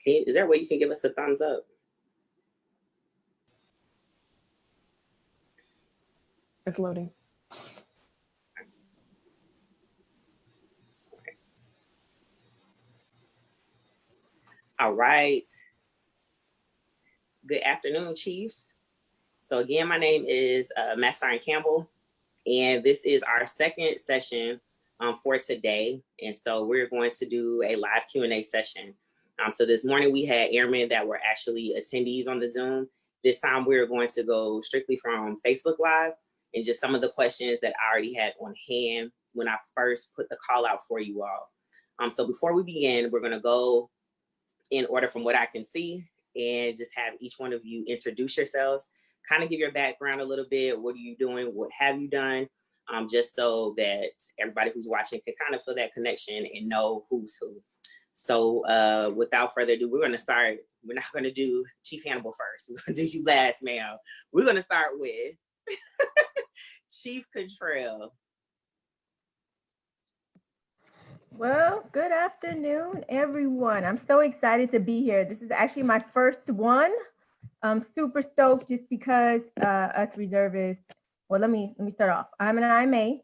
Is there a way you can give us a thumbs up? It's loading. All right. Good afternoon, Chiefs. So again, my name is Master Sergeant Campbell, and this is our second session for today. And so we're going to do a live Q&A session. So this morning we had airmen that were actually attendees on the Zoom. This time we're going to go strictly from Facebook Live and just some of the questions that I already had on hand when I first put the call out for you all. So before we begin, we're gonna go in order from what I can see and just have each one of you introduce yourselves, kind of give your background a little bit. What are you doing? What have you done? Just so that everybody who's watching can kind of feel that connection and know who's who. So without further ado, we're gonna start. We're not gonna do Chief Hannibal first. We're gonna do you last, ma'am. We're gonna start with Chief Contrell. Well, good afternoon, everyone. I'm so excited to be here. This is actually my first one. I'm super stoked just because us reservists, well, let me start off. I'm an IMA.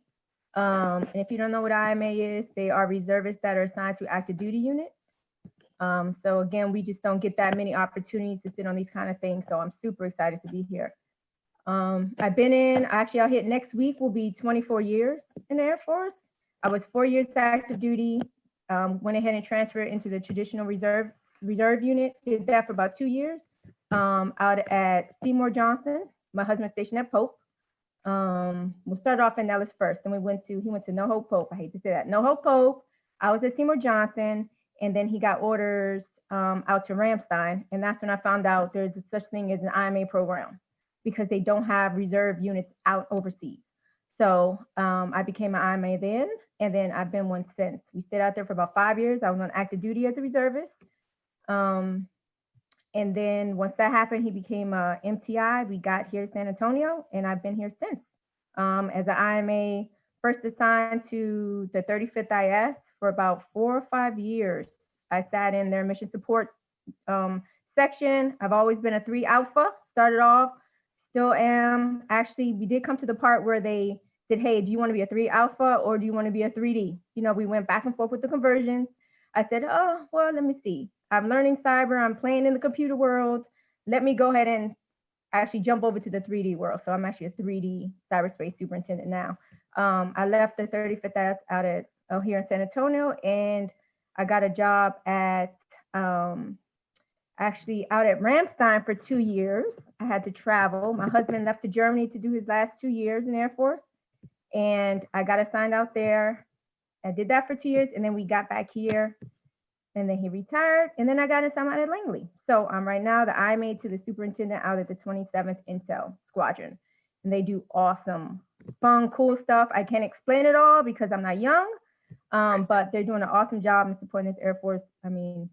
And if you don't know what IMA is, they are reservists that are assigned to active duty units. So again, we just don't get that many opportunities to sit on these kind of things. So I'm super excited to be here. I've been in, actually I'll hit next week will be 24 years in the Air Force. I was 4 years active duty, went ahead and transferred into the traditional reserve unit, did that for about 2 years. Out at Seymour Johnson, my husband stationed at Pope. We'll start off in Nellis first, then he went to No Hope Pope. I hate to say that, No Hope Pope. I was at Seymour Johnson, and then he got orders out to Ramstein, and that's when I found out there's such thing as an IMA program because they don't have reserve units out overseas. So I became an IMA then, and then I've been one since. We stayed out there for about 5 years. I was on active duty as a reservist. And then once that happened, he became a MTI. We got here to San Antonio, and I've been here since. As an IMA, first assigned to the 35th IS for about 4 or 5 years. I sat in their mission support section. I've always been a 3 Alpha, started off, still am. Actually, we did come to the part where they said, hey, do you want to be a 3 Alpha or do you want to be a 3D? You know, we went back and forth with the conversions. I said, oh, well, let me see. I'm learning cyber. I'm playing in the computer world. Let me go ahead and actually jump over to the 3D world. So I'm actually a 3D cyberspace superintendent now. I left the 35th out at here in San Antonio, and I got a job at actually out at Ramstein for 2 years. I had to travel. My husband left to Germany to do his last 2 years in the Air Force, and I got assigned out there. I did that for 2 years, and then we got back here. And then he retired, and then I got assigned at Langley. So I'm right now the IMA to the superintendent out at the 27th Intel Squadron. And they do awesome, fun, cool stuff. I can't explain it all because I'm not young, but they're doing an awesome job in supporting this Air Force. I mean,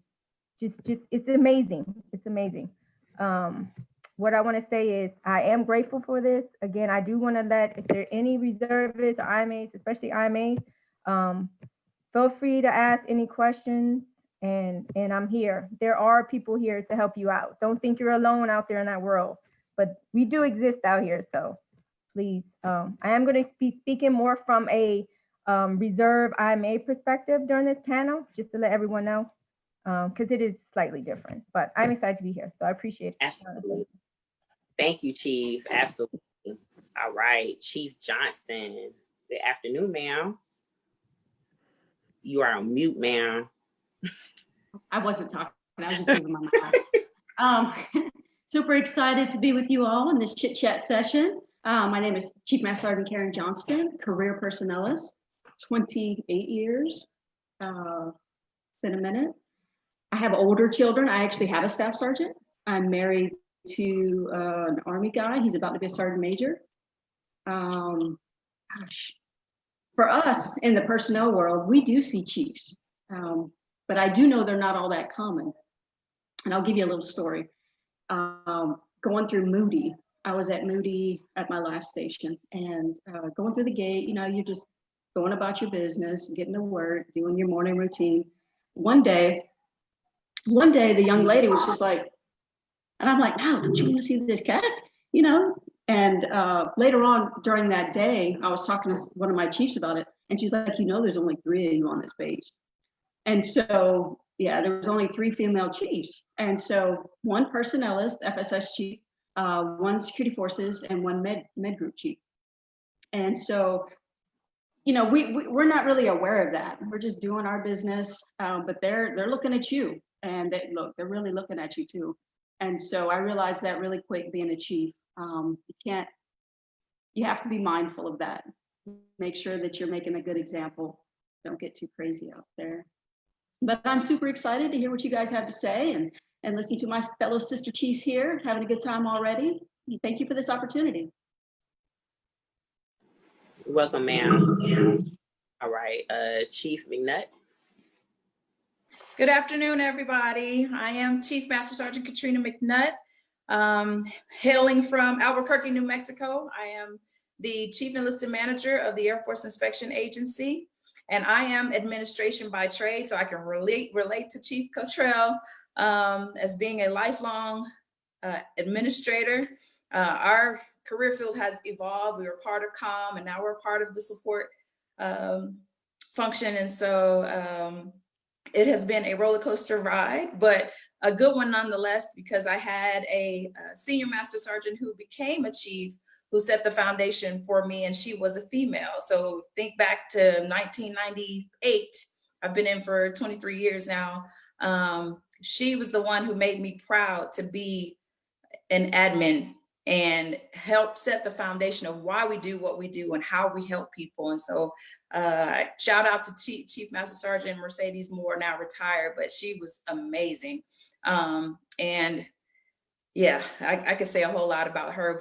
just it's amazing. It's amazing. What I want to say is I am grateful for this. Again, I do want to let, if there are any reservists or IMAs, especially IMAs, feel free to ask any questions. And I'm here. There are people here to help you out. Don't think you're alone out there in that world, but we do exist out here. So please, I am going to be speaking more from a reserve IMA perspective during this panel, just to let everyone know, because it is slightly different, but I'm excited to be here. So I appreciate it. Absolutely. Thank you, Chief. Absolutely. All right, Chief Johnston. Good afternoon, ma'am. You are on mute, ma'am. I wasn't talking, I was just moving my mouth. Super excited to be with you all in this chit chat session. My name is Chief Master Sergeant Karen Johnston, career personnelist, 28 years, been a minute. I have older children. I actually have a staff sergeant. I'm married to an Army guy. He's about to be a sergeant major. Gosh, for us in the personnel world, we do see chiefs. But I do know they're not all that common. And I'll give you a little story. Going through Moody, I was at Moody at my last station, and going through the gate, you know, you're just going about your business, getting to work, doing your morning routine. One day, one day the young lady was just like, and I'm like, no, don't you want to see this cat? You know? And later on during that day, I was talking to one of my chiefs about it. And she's like, you know, there's only 3 of you on this base. And so, yeah, there was only 3 female chiefs. And so 1 personnelist, FSS chief, 1 security forces, and 1 med group chief. And so, you know, we're not really aware of that. We're just doing our business, but they're looking at you, and they're really looking at you too. And so I realized that really quick being a chief. You have to be mindful of that. Make sure that you're making a good example. Don't get too crazy out there. But I'm super excited to hear what you guys have to say and listen to my fellow sister chiefs here, having a good time already. Thank you for this opportunity. Welcome, ma'am. All right, Chief McNutt. Good afternoon, everybody. I am Chief Master Sergeant Katrina McNutt, hailing from Albuquerque, New Mexico. I am the Chief Enlisted Manager of the Air Force Inspection Agency, and I am administration by trade, so I can relate to Chief Cottrell as being a lifelong administrator. Our career field has evolved. We were part of COM, and now we're part of the support function, and so it has been a roller coaster ride, but a good one nonetheless, because I had a senior master sergeant who became a chief who set the foundation for me, and she was a female. So think back to 1998. I've been in for 23 years now. She was the one who made me proud to be an admin and help set the foundation of why we do what we do and how we help people. And so shout out to Chief Master Sergeant Mercedes Moore, now retired, but she was amazing. And yeah, I could say a whole lot about her,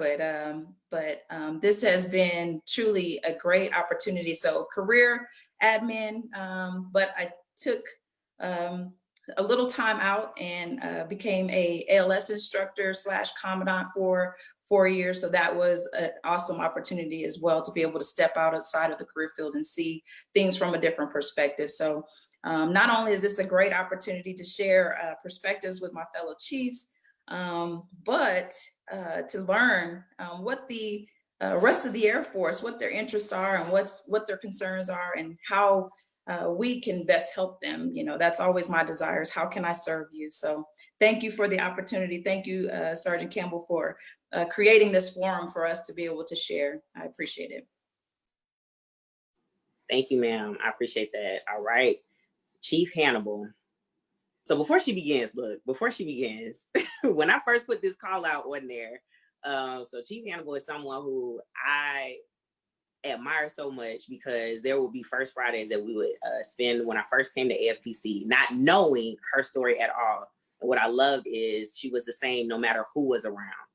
but this has been truly a great opportunity. So career admin, but I took a little time out and became a ALS instructor / commandant for 4 years. So that was an awesome opportunity as well, to be able to step outside of the career field and see things from a different perspective. So not only is this a great opportunity to share perspectives with my fellow chiefs, but to learn what the rest of the Air Force, what their interests are and what their concerns are, and how we can best help them. You know, that's always my desires. How can I serve you? So thank you for the opportunity. Thank you, Sergeant Campbell, for creating this forum for us to be able to share. I appreciate it. Thank you, ma'am. I appreciate that. All right, Chief Hannibal. So before she begins, when I first put this call out on there, so Chief Hannibal is someone who I admire so much, because there would be first Fridays that we would spend when I first came to AFPC, not knowing her story at all. And what I loved is she was the same no matter who was around.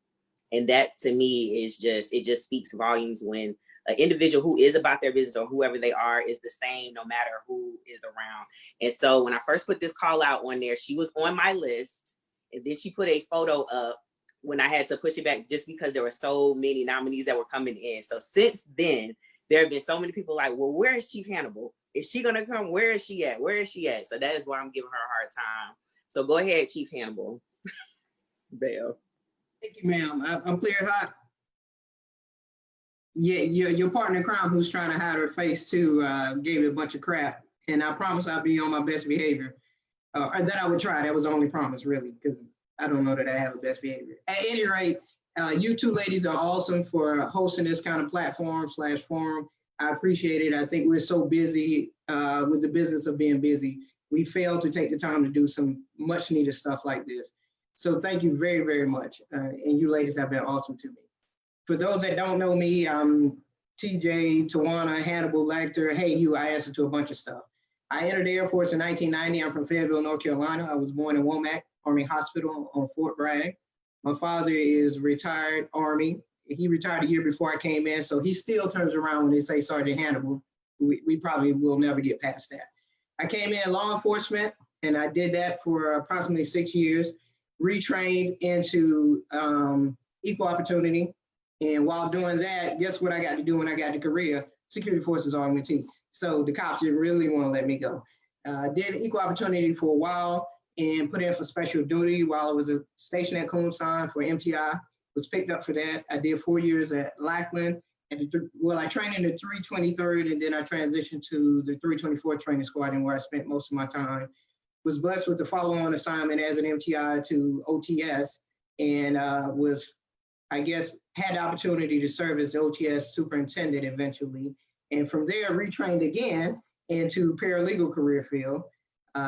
And that to me is it just speaks volumes when an individual who is about their business or whoever they are is the same no matter who is around. And so when I first put this call out on there, she was on my list, and then she put a photo up when I had to push it back just because there were so many nominees that were coming in. So since then, there have been so many people like, well, where is Chief Hannibal? Is she gonna come? Where is she at? Where is she at? So that is why I'm giving her a hard time. So go ahead, Chief Hannibal. Bell. Thank you, ma'am. I'm clear hot. Yeah, your partner in crime, who's trying to hide her face too, gave it a bunch of crap. And I promise I'll be on my best behavior. Or that I would try. That was the only promise, really, because I don't know that I have the best behavior. At any rate, you two ladies are awesome for hosting this kind of platform / forum. I appreciate it. I think we're so busy with the business of being busy. We fail to take the time to do some much needed stuff like this. So thank you very, very much. And you ladies have been awesome to me. For those that don't know me, I'm TJ, Tawana, Hannibal, Lecter. Hey, I answer to a bunch of stuff. I entered the Air Force in 1990. I'm from Fayetteville, North Carolina. I was born in Womack Army Hospital on Fort Bragg. My father is retired Army. He retired a year before I came in, so he still turns around when they say Sergeant Hannibal. We probably will never get past that. I came in law enforcement, and I did that for approximately 6 years, retrained into equal opportunity. And while doing that, guess what I got to do when I got to career? Security Forces augmentee. So the cops didn't really want to let me go. Did equal opportunity for a while, and put in for special duty while I was stationed at Coonson for MTI. Was picked up for that. I did 4 years at Lackland. I trained in the 323rd, and then I transitioned to the 324th Training Squadron, where I spent most of my time. Was blessed with the follow-on assignment as an MTI to OTS, and was, I guess, had the opportunity to serve as the OTS superintendent eventually. And from there, retrained again into paralegal career field.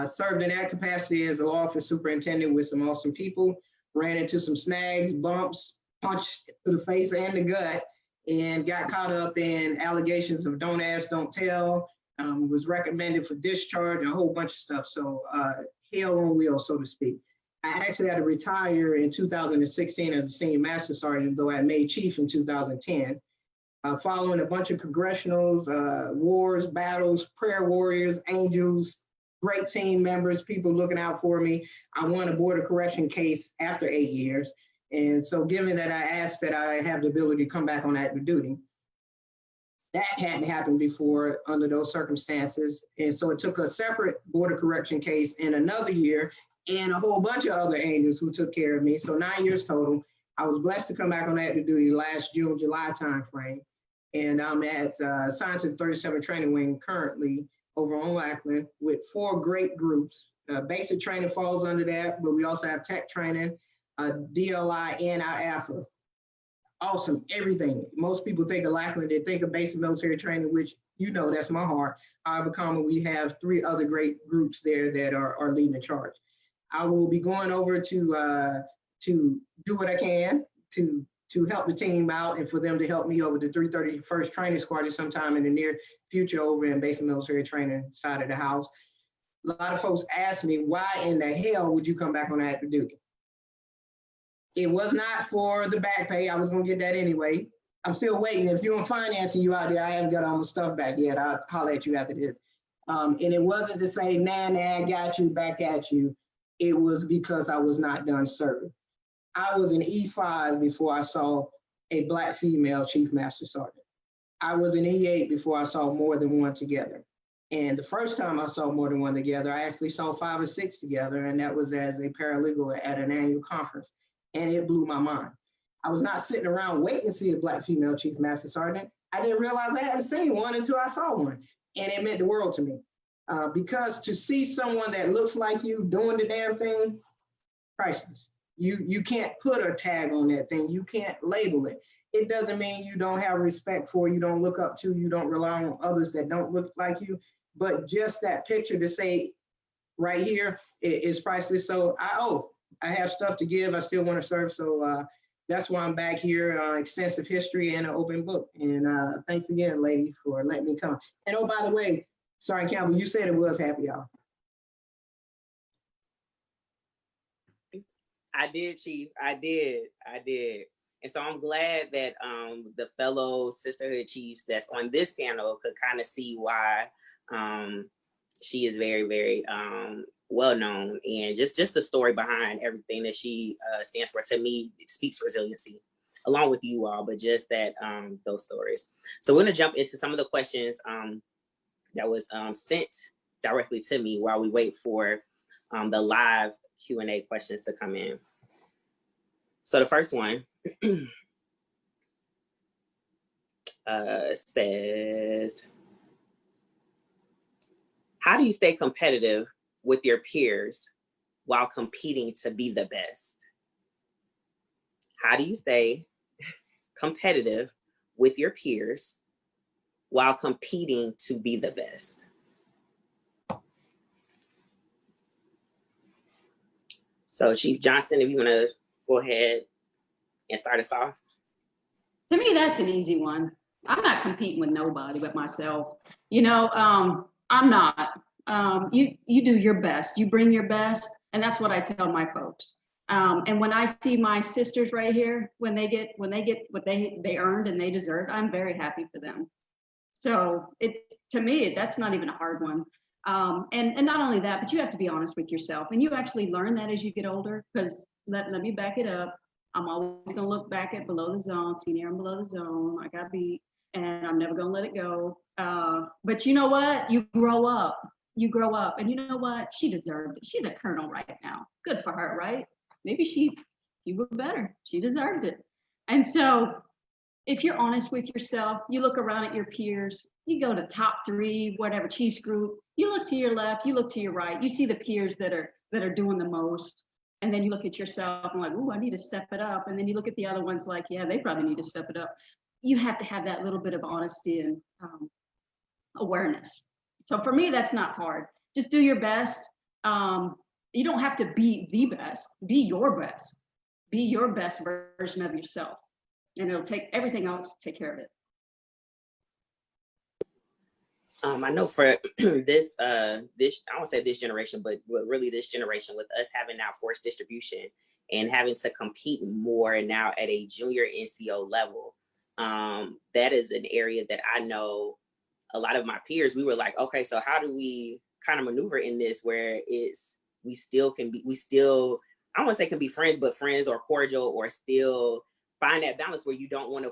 Served in that capacity as a law office superintendent with some awesome people. Ran into some snags, bumps, punched to the face and the gut, and got caught up in allegations of don't ask, don't tell. Was recommended for discharge, a whole bunch of stuff. So hell on wheels, so to speak. I actually had to retire in 2016 as a senior master sergeant, though I made chief in 2010. Following a bunch of congressionals, wars, battles, prayer warriors, angels, great team members, people looking out for me. I won a board of correction case after 8 years. And so given that I asked that I have the ability to come back on active duty, that hadn't happened before under those circumstances. And so it took a separate board of correction case in another year and a whole bunch of other angels who took care of me. So 9 years total. I was blessed to come back on active duty last June, July timeframe. And I'm assigned to the 37th Training Wing currently over on Lackland with 4 great groups. Basic training falls under that, but we also have tech training, DLI, and our AFA. Awesome, everything. Most people think of Lackland, they think of basic military training, which, you know, that's my heart. However, we have 3 other great groups there that are leading the charge. I will be going over to do what I can to help the team out and for them to help me over the 331st Training Squadron sometime in the near future over in basic military training side of the house. A lot of folks ask me, why in the hell would you come back on active duty? It was not for the back pay. I was gonna get that anyway. I'm still waiting. If you're in finance and you out there, I haven't got all my stuff back yet. I'll holler at you after this. And it wasn't to say, nah, got you, back at you. It was because I was not done serving. I was an E5 before I saw a Black female Chief Master Sergeant. I was an E8 before I saw more than one together. And the first time I saw more than one together, I actually saw 5 or 6 together, and that was as a paralegal at an annual conference. And it blew my mind. I was not sitting around waiting to see a Black female Chief Master Sergeant. I didn't realize I hadn't seen one until I saw one. And it meant the world to me. Because to see someone that looks like you doing the damn thing, priceless. You can't put a tag on that thing. You can't label it. It doesn't mean you don't have respect for, you don't look up to, you don't rely on others that don't look like you. But just that picture to say right here is priceless. So I have stuff to give. I still want to serve. So that's why I'm back here. Extensive history and an open book. And thanks again, lady, for letting me come. And oh, by the way, Sergeant Campbell, you said it was happy hour. I did, Chief. I did. And so I'm glad that the fellow Sisterhood Chiefs that's on this panel could kind of see why she is very, very well known, and just the story behind everything that she stands for. To me, it speaks resiliency, along with you all, but just that those stories. So we're gonna jump into some of the questions that was sent directly to me while we wait for the live Q&A questions to come in. So the first one says, how do you stay competitive with your peers while competing to be the best? How do you stay competitive with your peers while competing to be the best? So Chief Johnston, if you want to go ahead and start us off. To me, that's an easy one. I'm not competing with nobody but myself. You know, I'm not. You do your best. You bring your best, and that's what I tell my folks. And when I see my sisters right here, when they get what they earned and they deserved, I'm very happy for them. So it's, to me, that's not even a hard one. And not only that, but you have to be honest with yourself, and you actually learn that as you get older. Because let me back it up. I'm always gonna look back at below the zone, senior and below the zone. I got beat, and I'm never gonna let it go. But you know what? You grow up. you grow up and you know what? She deserved it. She's a colonel right now. Good for her, right? Maybe she was better. She deserved it. And so if you're honest with yourself, you look around at your peers, you go to top 3, whatever, Chiefs group, you look to your left, you look to your right, you see the peers that are doing the most. And then you look at yourself and like, oh, I need to step it up. And then you look at the other ones like, yeah, they probably need to step it up. You have to have that little bit of honesty and awareness. So for me, that's not hard. Just do your best. You don't have to be the best. Be your best. Be your best version of yourself. And it'll take everything else, take care of it. I know for this, I won't say this generation, but really this generation with us having now forced distribution and having to compete more now at a junior NCO level, that is an area that I know a lot of my peers, we were like, okay, so how do we kind of maneuver in this where we still, I don't want to say can be friends, but friends or cordial, or still find that balance where you don't want to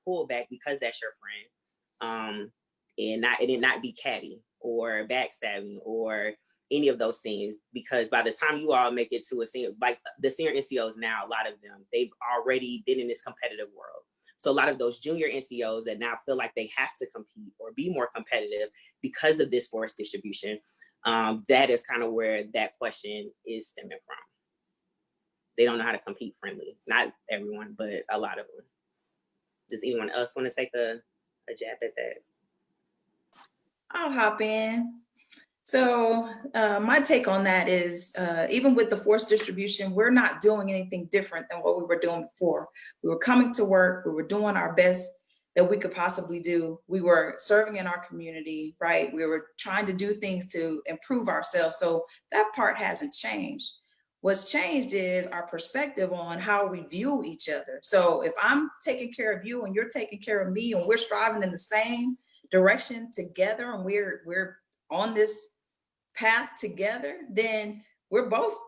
pull back because that's your friend. And it not be catty or backstabbing or any of those things, because by the time you all make it to a senior, like the senior NCOs now, a lot of them, they've already been in this competitive world. So a lot of those junior NCOs that now feel like they have to compete or be more competitive because of this forced distribution, that is kind of where that question is stemming from. They don't know how to compete friendly. Not everyone, but a lot of them. Does anyone else want to take a jab at that? I'll hop in. So my take on that is, even with the forced distribution, we're not doing anything different than what we were doing before. We were coming to work, we were doing our best that we could possibly do. We were serving in our community, right? We were trying to do things to improve ourselves. So that part hasn't changed. What's changed is our perspective on how we view each other. So if I'm taking care of you and you're taking care of me and we're striving in the same direction together and we're on this path together, then we're both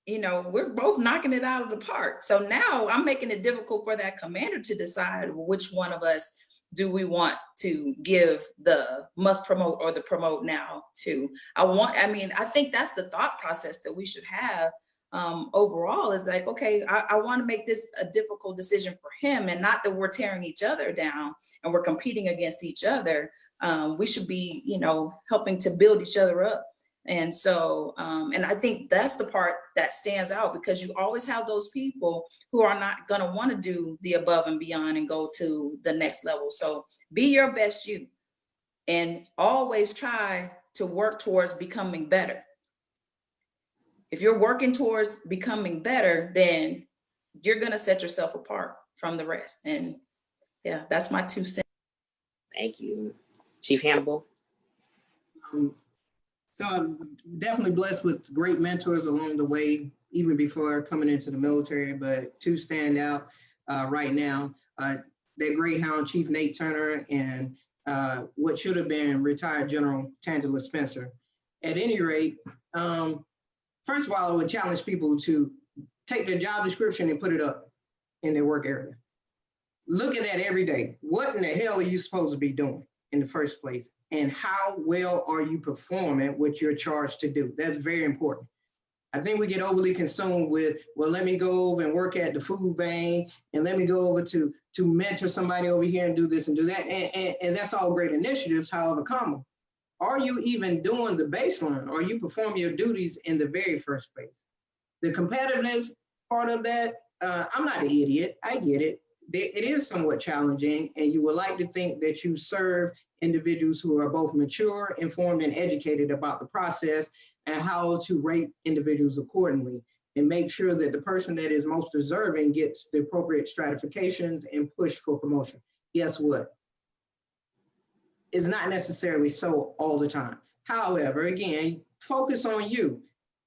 knocking it out of the park. So now I'm making it difficult for that commander to decide which one of us do we want to give the must promote or the promote now to. I think that's the thought process that we should have overall, is like, okay, I want to make this a difficult decision for him, and not that we're tearing each other down and we're competing against each other. We should be, helping to build each other up. And so, and I think that's the part that stands out, because you always have those people who are not going to want to do the above and beyond and go to the next level. So be your best you, and always try to work towards becoming better. If you're working towards becoming better, then you're going to set yourself apart from the rest. And yeah, that's my 2 cents. Thank you. Chief Hannibal. So I'm definitely blessed with great mentors along the way, even before coming into the military, but 2 stand out right now. That Greyhound Chief Nate Turner and what should have been retired General Tangela Spencer. At any rate, first of all, I would challenge people to take their job description and put it up in their work area. Look at that every day. What in the hell are you supposed to be doing in the first place? And how well are you performing what you're charged to do? That's very important. I think we get overly consumed with, well, let me go over and work at the food bank, and let me go over to mentor somebody over here and do this and do that. And that's all great initiatives, however, are you even doing the baseline? Are you performing your duties in the very first place? The competitive part of that, I'm not an idiot, I get it. It is somewhat challenging, and you would like to think that you serve individuals who are both mature, informed, and educated about the process and how to rate individuals accordingly, and make sure that the person that is most deserving gets the appropriate stratifications and push for promotion. Guess what? It's not necessarily so all the time. However, again, focus on you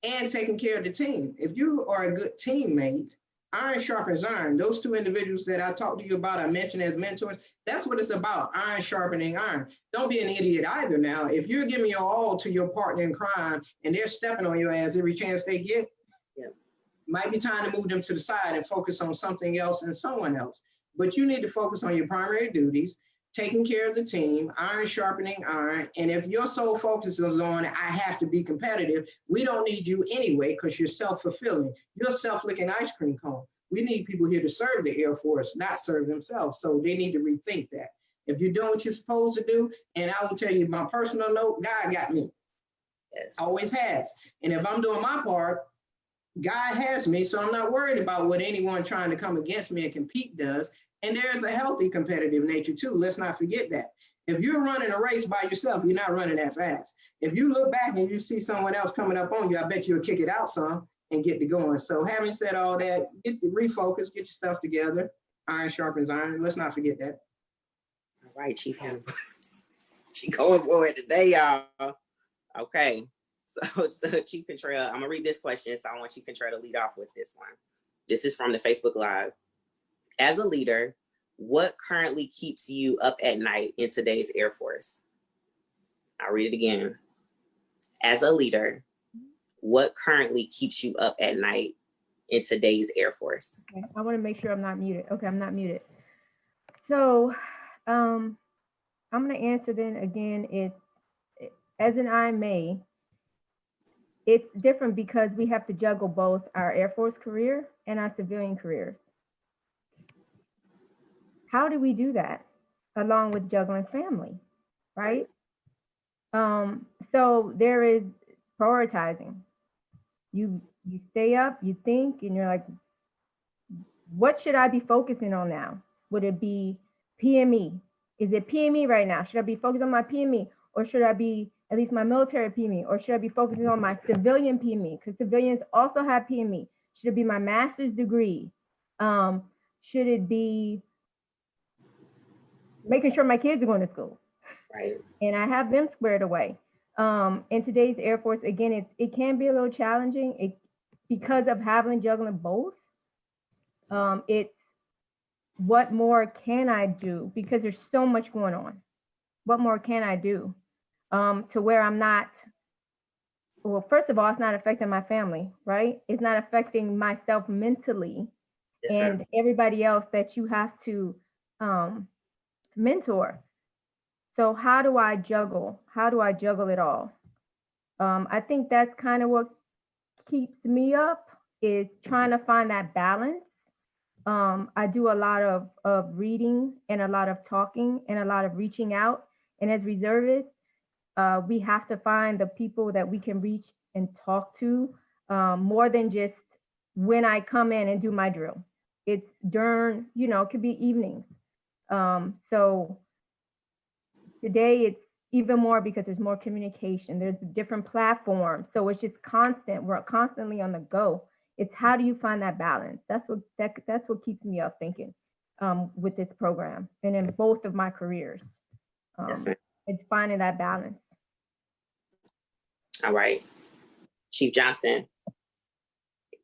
and taking care of the team. If you are a good teammate, iron sharpens iron. Those 2 individuals that I talked to you about, I mentioned as mentors, that's what it's about, iron sharpening iron. Don't be an idiot either now. If you're giving your all to your partner in crime and they're stepping on your ass every chance they get, might be time to move them to the side and focus on something else and someone else. But you need to focus on your primary duties. taking care of the team, iron sharpening iron. And if your sole focus is on, I have to be competitive, we don't need you anyway, because you're self-fulfilling. You're a self-licking ice cream cone. We need people here to serve the Air Force, not serve themselves. So they need to rethink that. If you're doing what you're supposed to do, and I will tell you my personal note, God got me. Yes. Always has. And if I'm doing my part, God has me. So I'm not worried about what anyone trying to come against me and compete does. And there's a healthy competitive nature too. Let's not forget that. If you're running a race by yourself, you're not running that fast. If you look back and you see someone else coming up on you, I bet you'll kick it out some and get to going. So having said all that, refocus, get your stuff together. Iron sharpens iron. Let's not forget that. All right, Chief Hannibal. She going for it today, y'all. Okay. So Chief Contrell, I'm gonna read this question. So I want Chief Contrell to lead off with this one. This is from the Facebook Live. As a leader, what currently keeps you up at night in today's Air Force? I'll read it again. As a leader, what currently keeps you up at night in today's Air Force? Okay, I want to make sure I'm not muted. Okay, I'm not muted. So I'm going to answer then again. It's as an IMA, it's different because we have to juggle both our Air Force career and our civilian careers. How do we do that? Along with juggling family, right? So there is prioritizing. You stay up, you think, and you're like, what should I be focusing on now? Would it be PME? Is it PME right now? Should I be focused on my PME? Or should I be at least my military PME? Or should I be focusing on my civilian PME? Because civilians also have PME. Should it be my master's degree? Should it be making sure my kids are going to school? Right. And I have them squared away. In today's Air Force, again, it can be a little challenging because of having juggling both. It's what more can I do? Because there's so much going on. What more can I do to where I'm not, well, first of all, it's not affecting my family, right? It's not affecting myself mentally. Yes, and sir. Everybody else that you have to mentor. So how do I juggle? How do I juggle it all? I think that's kind of what keeps me up, is trying to find that balance. I do a lot of reading and a lot of talking and a lot of reaching out. And as reservists, we have to find the people that we can reach and talk to more than just when I come in and do my drill. It's during, it could be evenings. So today it's even more because there's more communication. There's different platforms. So it's just constant. We're constantly on the go. It's how do you find that balance? That's what keeps me up thinking with this program and in both of my careers. Yes, it's finding that balance. All right. Chief Johnston,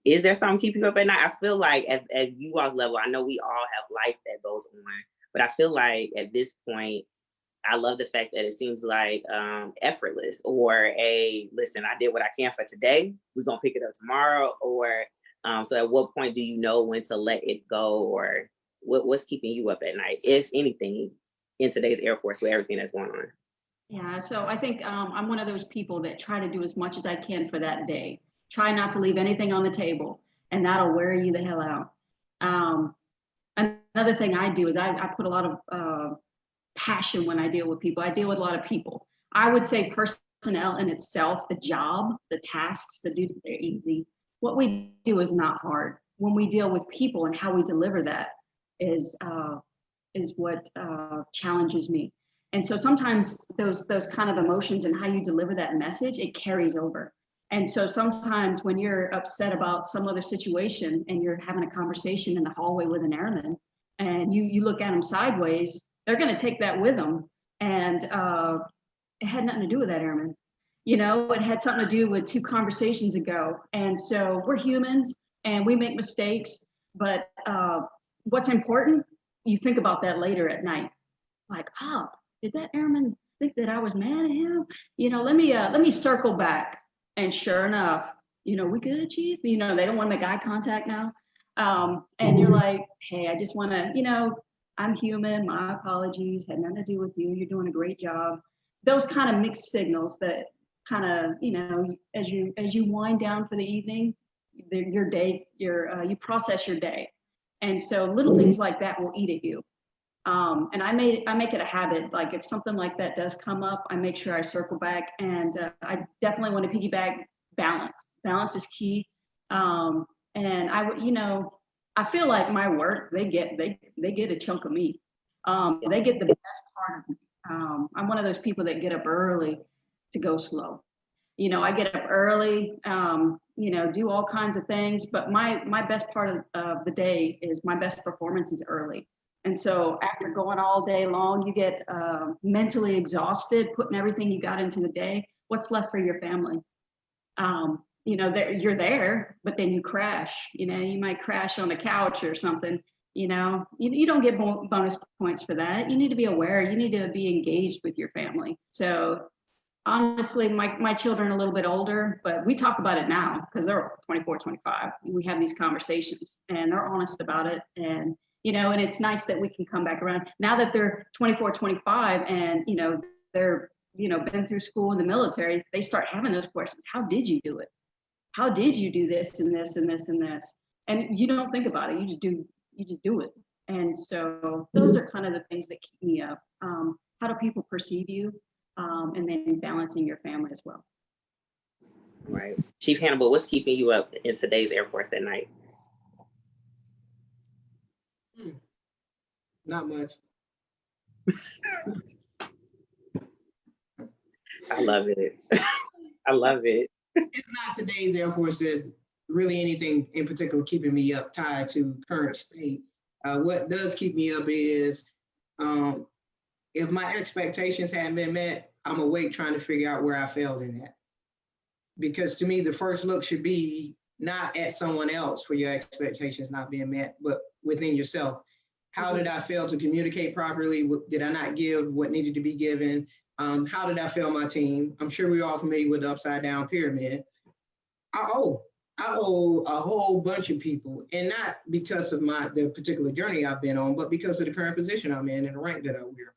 is there something keeping you up at night? I feel like at you all's level, I know we all have life that goes on, but I feel like at this point, I love the fact that it seems like effortless, or listen, I did what I can for today. We're going to pick it up tomorrow. Or so at what point do you know when to let it go, or what's keeping you up at night, if anything, in today's Air Force with everything that's going on? Yeah, so I think I'm one of those people that try to do as much as I can for that day. Try not to leave anything on the table, and that'll wear you the hell out. Another thing I do is I put a lot of passion when I deal with people. I deal with a lot of people. I would say personnel in itself, the job, the tasks, the duties, they're easy. What we do is not hard. When we deal with people and how we deliver that is what challenges me. And so sometimes those kind of emotions and how you deliver that message, it carries over. And so sometimes when you're upset about some other situation and you're having a conversation in the hallway with an airman and you look at them sideways, they're going to take that with them. And it had nothing to do with that airman. It had something to do with 2 conversations ago. And so we're humans and we make mistakes, but what's important, you think about that later at night. Like, did that airman think that I was mad at him? Let me circle back. And sure enough, we good, Chief? They don't want to make eye contact now. And you're like, hey, I just want to, I'm human, my apologies, had nothing to do with you, you're doing a great job. Those kind of mixed signals that kind of, you know, as you wind down for the evening, your day, you process your day. And so little things like that will eat at you. And I make it a habit, like if something like that does come up, I make sure I circle back, and I definitely want to piggyback balance. Balance is key. And I feel like my work, they get a chunk of me. They get the best part of me. I'm one of those people that get up early to go slow. You know, I get up early, do all kinds of things, but my best part of the day is my best performance is early. And so after going all day long, you get mentally exhausted, putting everything you got into the day. What's left for your family? You're there, but then you crash. You know, you might crash on the couch or something. You know, you don't get bonus points for that. You need to be aware. You need to be engaged with your family. So honestly, my children are a little bit older, but we talk about it now because they're 24, 25. We have these conversations and they're honest about it. And and it's nice that we can come back around now that they're 24, 25 and, they're, been through school in the military. They start having those questions. How did you do it? How did you do this and this and this and this? And you don't think about it. You just do it. And so those are kind of the things that keep me up. How do people perceive you? And then balancing your family as well. Right. Chief Hannibal, what's keeping you up in today's Air Force at night? Not much. I love it. I love it. It's not today's Air Force. There's really anything in particular keeping me up tied to current state. What does keep me up is if my expectations hadn't been met, I'm awake trying to figure out where I failed in that. Because to me, the first look should be not at someone else for your expectations not being met, but within yourself. How did I fail to communicate properly? Did I not give what needed to be given? How did I fail my team? I'm sure we're all familiar with the upside down pyramid. I owe a whole bunch of people, and not because of the particular journey I've been on, but because of the current position I'm in and the rank that I wear.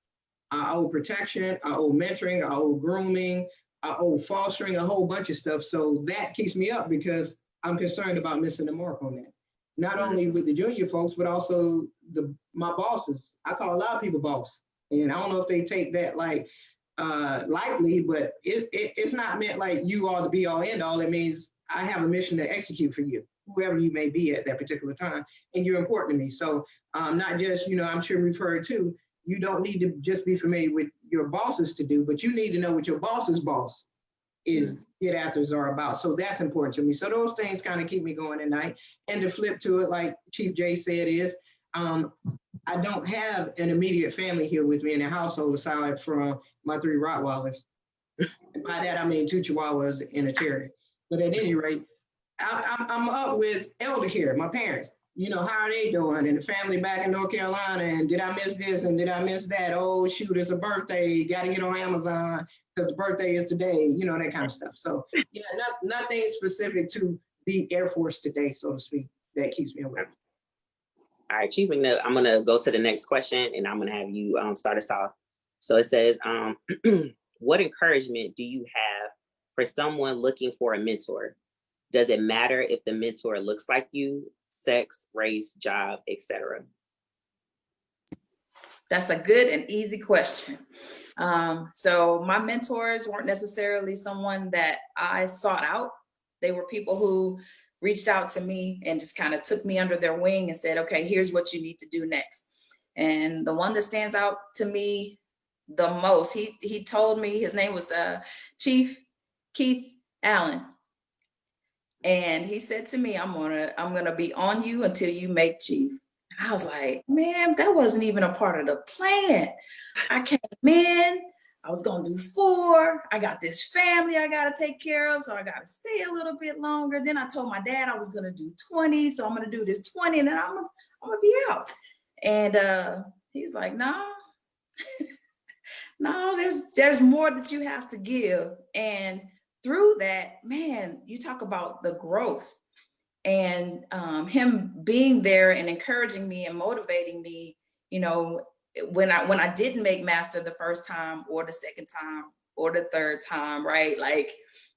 I owe protection, I owe mentoring, I owe grooming, I owe fostering, a whole bunch of stuff. So that keeps me up because I'm concerned about missing the mark on that. Not only with the junior folks, but also my bosses. I call a lot of people boss. And I don't know if they take that lightly, but it's not meant like you are the be all end all. It means I have a mission to execute for you, whoever you may be at that particular time. And you're important to me. So not just, I'm sure we've heard too, you don't need to just be familiar with your bosses to do, but you need to know what your boss's boss is get afters are about. So that's important to me. So those things kind of keep me going at night. And to flip to it, like Chief Jay said, is I don't have an immediate family here with me in the household aside from my 3 Rottweilers. And by that, I mean 2 Chihuahuas and a terrier. But at any rate, I'm up with elder care, my parents. How are they doing? And the family back in North Carolina, and did I miss this and did I miss that? Oh, shoot, it's a birthday, got to get on Amazon because the birthday is today, that kind of stuff. So yeah, nothing specific to the Air Force today, so to speak, that keeps me awake. All right, Chief, I'm going to go to the next question and I'm going to have you start us off. So it says, what encouragement do you have for someone looking for a mentor? Does it matter if the mentor looks like you, sex, race, job, etc.? That's a good and easy question. So my mentors weren't necessarily someone that I sought out. They were people who reached out to me and just kind of took me under their wing and said, okay, here's what you need to do next. And the one that stands out to me the most, he told me, his name was Chief K.E.Y. And he said to me, I'm gonna be on you until you make chief. And I was like, man, that wasn't even a part of the plan. I came in, I was gonna do 4. I got this family I gotta take care of, so I gotta stay a little bit longer. Then I told my dad I was gonna do 20, so I'm gonna do this 20, and then I'm gonna be out. And he's like, no, no, there's more that you have to give. And through that, man, you talk about the growth and him being there and encouraging me and motivating me you know, when I didn't make master the first time or the second time or the third time, right? Like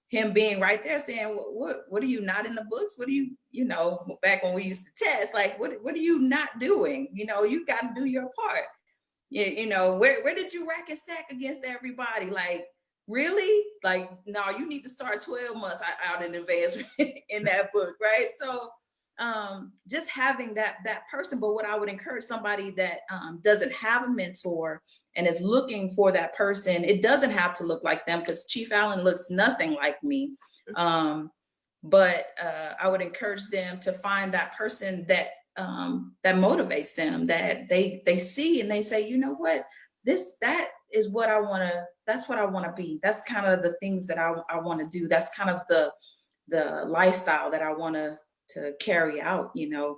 him being right there saying, what are you not in the books? What are you, you know, back when we used to test, like, what are you not doing? You know, you got to do your part. You know, where did you rack and stack against everybody? Like, really? Like, no, you need to start 12 months out in advance in that book, right? So just having that person. But what I would encourage somebody that doesn't have a mentor and is looking for that person, it doesn't have to look like them, because Chief Allen looks nothing like me. But I would encourage them to find that person that that motivates them, that they see and they say, you know what, that is what I want to, that's what I want to be. That's kind of the things that I want to do. That's kind of the lifestyle that I want to carry out, you know.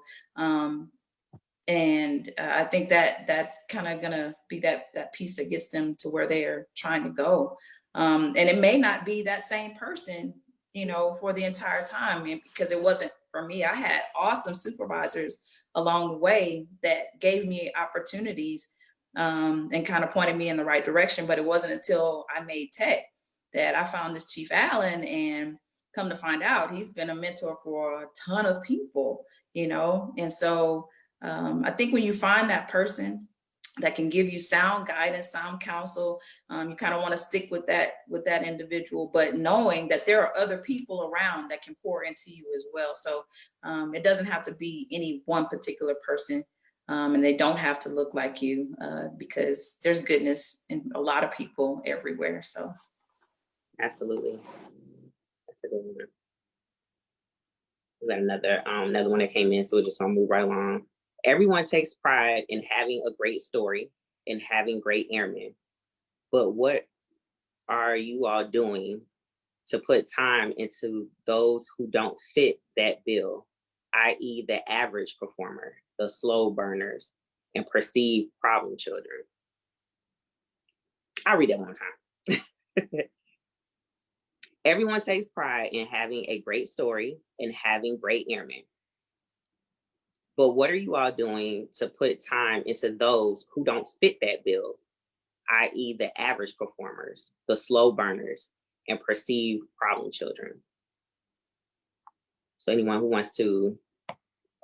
And I think that that's kind of gonna be that piece that gets them to where they're trying to go. And it may not be that same person, you know, for the entire time, because it wasn't for me. I had awesome supervisors along the way that gave me opportunities and kind of pointed me in the right direction. But it wasn't until I made tech that I found this Chief Allen, and come to find out, he's been a mentor for a ton of people, you know. And so I think when you find that person that can give you sound guidance, sound counsel, you kind of want to stick with that individual, but knowing that there are other people around that can pour into you as well. So it doesn't have to be any one particular person, and they don't have to look like you, because there's goodness in a lot of people everywhere. So Absolutely. That's a good one. We got another one that came in, so we're just gonna move right along. Everyone takes pride in having a great story and having great airmen, but what are you all doing to put time into those who don't fit that bill, i.e. the average performer, the slow burners, and perceived problem children? I'll read that one time. Everyone takes pride in having a great story and having great airmen. But what are you all doing to put time into those who don't fit that bill, i.e. the average performers, the slow burners, and perceived problem children? So anyone who wants to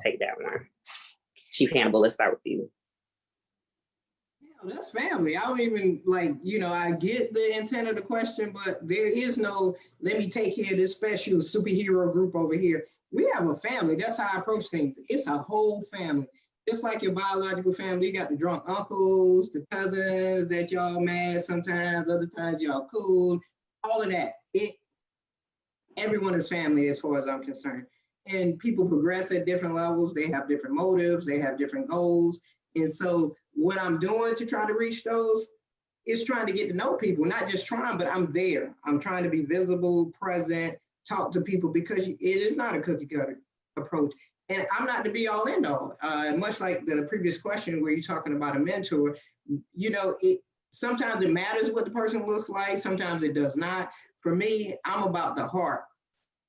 take that one. Chief Hannibal, let's start with you. That's family. I don't even I get the intent of the question, but there is no, let me take care of this special superhero group over here. We have a family. That's how I approach things. It's a whole family. Just like your biological family, you got the drunk uncles, the cousins that y'all mad sometimes, other times y'all cool, all of that. Everyone is family as far as I'm concerned. And people progress at different levels. They have different motives. They have different goals. And so what I'm doing to try to reach those is trying to get to know people, not just trying, but I'm there. I'm trying to be visible, present, talk to people, because it is not a cookie cutter approach. And I'm not the be all end all. Much like the previous question where you're talking about a mentor, sometimes it matters what the person looks like. Sometimes it does not. For me, I'm about the heart.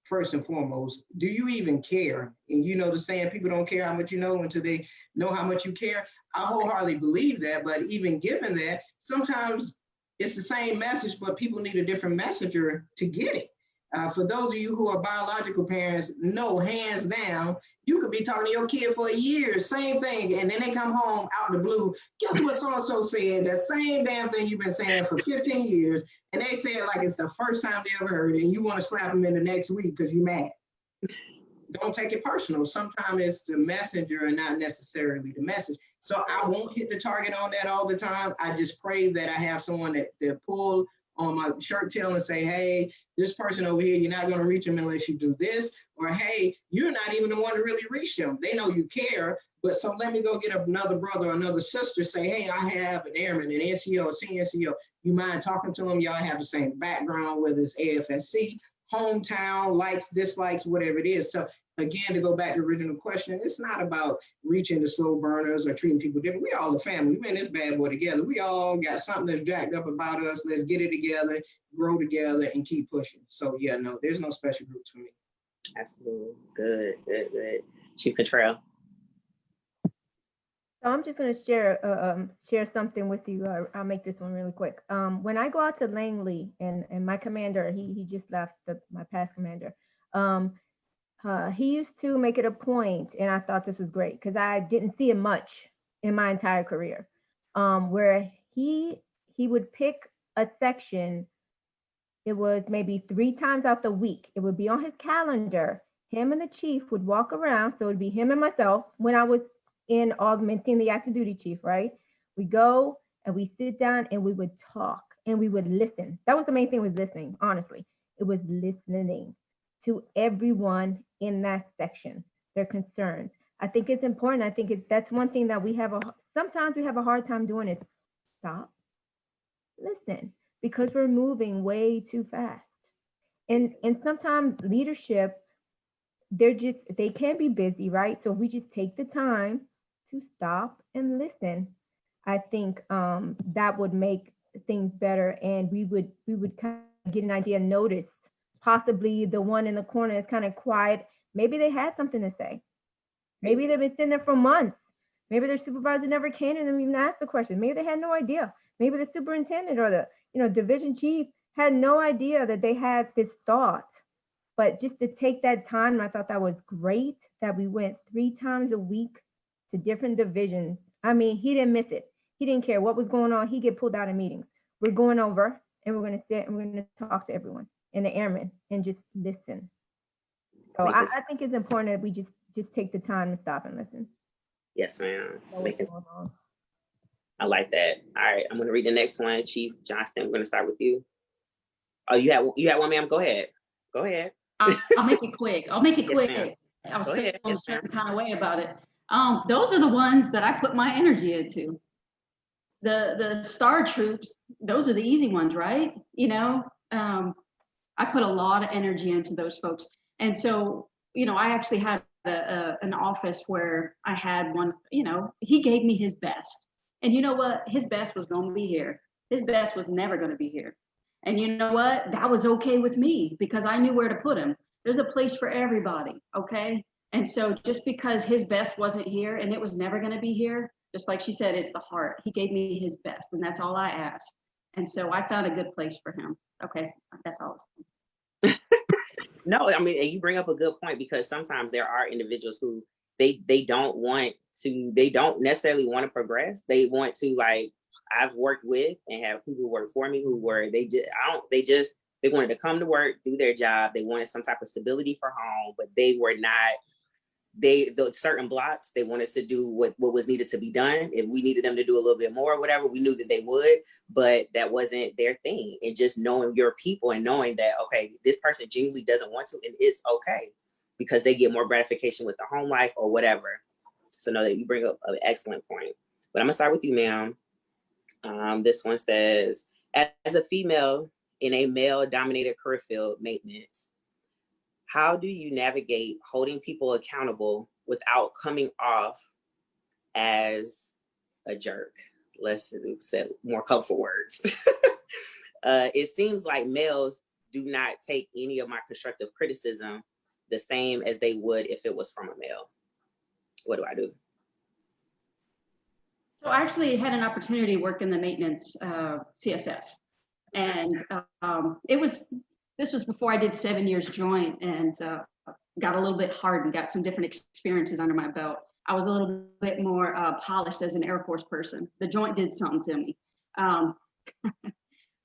First and foremost, do you even care? And you know the saying, people don't care how much you know until they know how much you care. I wholeheartedly believe that, but even given that, sometimes it's the same message, but people need a different messenger to get it. For those of you who are biological parents, know hands down, you could be talking to your kid for a year, same thing, and then they come home out the blue. Guess what so-and-so said? That same damn thing you've been saying for 15 years, and they say it like it's the first time they ever heard it, and you want to slap them in the next week because you're mad. Don't take it personal. Sometimes it's the messenger and not necessarily the message. So I won't hit the target on that all the time. I just pray that I have someone that pull on my shirt tail and say, hey, this person over here, you're not going to reach them unless you do this. Or, hey, you're not even the one to really reach them. They know you care, but so let me go get another brother or another sister, say, hey, I have an airman, an NCO, a CNCO. You mind talking to them? Y'all have the same background, whether it's AFSC, hometown, likes, dislikes, whatever it is. So again, to go back to the original question, it's not about reaching the slow burners or treating people different. We all a family. We're in this bad boy together. We all got something that's jacked up about us. Let's get it together, grow together, and keep pushing. So yeah, no, there's no special groups for me. Absolutely. Good. Chief Cottrell. So I'm just going to share something with you. I'll make this one really quick. When I go out to Langley and my commander, he just left, my past commander. He used to make it a point, and I thought this was great because I didn't see it much in my entire career, where he would pick a section. It was maybe 3 times out the week. It would be on his calendar. Him and the chief would walk around. So it'd be him and myself when I was in augmenting the active duty chief, right? We go and we sit down and we would talk and we would listen. That was the main thing, was listening, honestly. It was listening to everyone in that section, their concerns. I think it's important. I think that's one thing that sometimes we have a hard time doing, is stop, listen, because we're moving way too fast. And sometimes leadership, they can be busy, right? So if we just take the time to stop and listen, I think that would make things better, and we would kind of get an idea, notice possibly the one in the corner is kind of quiet. Maybe they had something to say. Maybe they've been sitting there for months. Maybe their supervisor never came to them even asked the question. Maybe they had no idea. Maybe the superintendent or the division chief had no idea that they had this thought. But just to take that time, I thought that was great that we went 3 times a week to different divisions. I mean, he didn't miss it. He didn't care what was going on. He get pulled out of meetings. We're going over and we're going to sit and we're going to talk to everyone and the airmen and just listen. So I think it's important that we just take the time to stop and listen. Yes, ma'am. I like that. All right, I'm going to read the next one. Chief Johnston, we're going to start with you. Oh, you had one, ma'am? Go ahead. Go ahead. I'll make it quick. I was feeling a certain kind of way about it. Those are the ones that I put my energy into. The star troops, those are the easy ones, right? I put a lot of energy into those folks. And so, I actually had an office where I had one, he gave me his best. And you know what? His best was going to be here. His best was never going to be here. And you know what? That was okay with me because I knew where to put him. There's a place for everybody, okay? And so just because his best wasn't here and it was never going to be here, just like she said, it's the heart. He gave me his best, and that's all I asked. And so I found a good place for him. Okay, that's all. No, I mean, and you bring up a good point, because sometimes there are individuals who they don't necessarily want to progress. They want to, like, I've worked with and have people work for me who were, they wanted to come to work, do their job. They wanted some type of stability for home, but they were not, the certain blocks, they wanted to do what was needed to be done. If we needed them to do a little bit more or whatever, we knew that they would, but that wasn't their thing. And just knowing your people and knowing that, okay, this person genuinely doesn't want to, and it's okay, because they get more gratification with the home life or whatever. So know that you bring up an excellent point. But I'm gonna start with you, ma'am. This one says, as a female in a male-dominated career field, maintenance, how do you navigate holding people accountable without coming off as a jerk? Let's say more colorful words. It seems like males do not take any of my constructive criticism the same as they would if it was from a male. What do I do? So I actually had an opportunity to work in the maintenance CSS. And this was before I did 7 years joint, and got a little bit hard and got some different experiences under my belt. I was a little bit more polished as an Air Force person. The joint did something to me.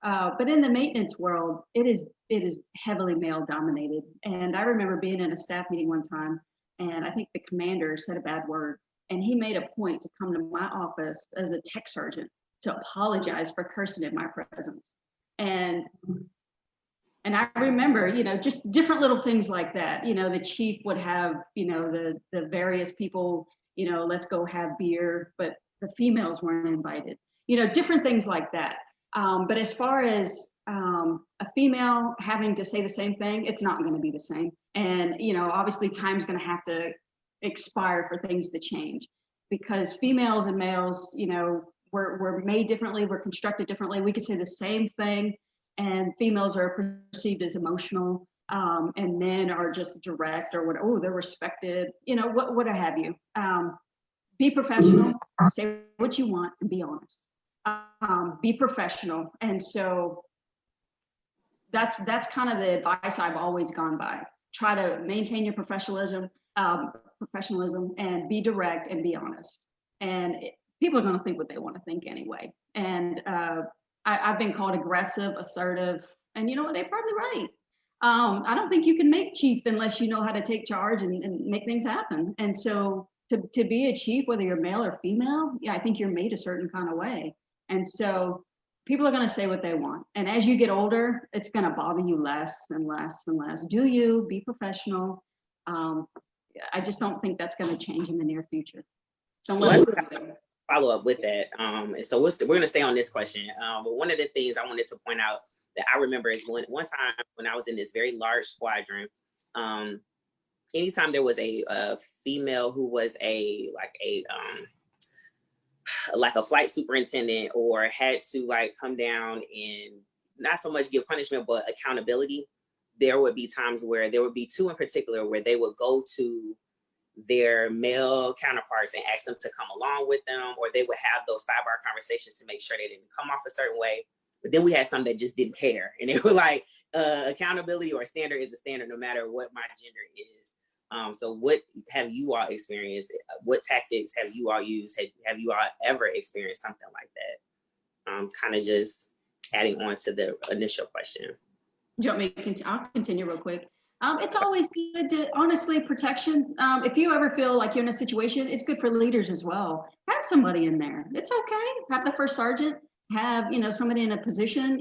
But in the maintenance world, it is heavily male dominated. And I remember being in a staff meeting one time, and I think the commander said a bad word, and he made a point to come to my office as a tech sergeant to apologize for cursing in my presence. And I remember, just different little things like that. The chief would have, the various people, let's go have beer, but the females weren't invited, different things like that. But as far as a female having to say the same thing, it's not going to be the same. And, obviously time's going to have to expire for things to change, because females and males, we're made differently, we're constructed differently. We could say the same thing, and females are perceived as emotional, and men are just direct, or what, oh, they're respected, what have you. be professional, say what you want, and be honest. Be professional. And so that's kind of the advice I've always gone by. Try to maintain your professionalism and be direct and be honest. And people are going to think what they want to think anyway. And I've been called aggressive, assertive, and you know what? They're probably right. I don't think you can make chief unless you know how to take charge and make things happen. And so to be a chief, whether you're male or female, yeah, I think you're made a certain kind of way. And so people are going to say what they want. And as you get older, it's going to bother you less and less and less. Do you be professional? I just don't think that's going to change in the near future. Don't let it follow up with that. And so we're going to stay on this question. But one of the things I wanted to point out that I remember is one time when I was in this very large squadron, anytime there was a female who was like a flight superintendent or had to like come down and not so much give punishment, but accountability, there would be times where there would be two in particular where they would go to their male counterparts and ask them to come along with them, or they would have those sidebar conversations to make sure they didn't come off a certain way. But then we had some that just didn't care. And they were like, accountability or standard is a standard no matter what my gender is. So what have you all experienced? What tactics have you all used? Have you all ever experienced something like that? Kind of just adding on to the initial question. Do you want me to continue? I'll continue real quick. It's always good to, honestly, protection. If you ever feel like you're in a situation, it's good for leaders as well. Have somebody in there. It's okay. Have the first sergeant, have, somebody in a position,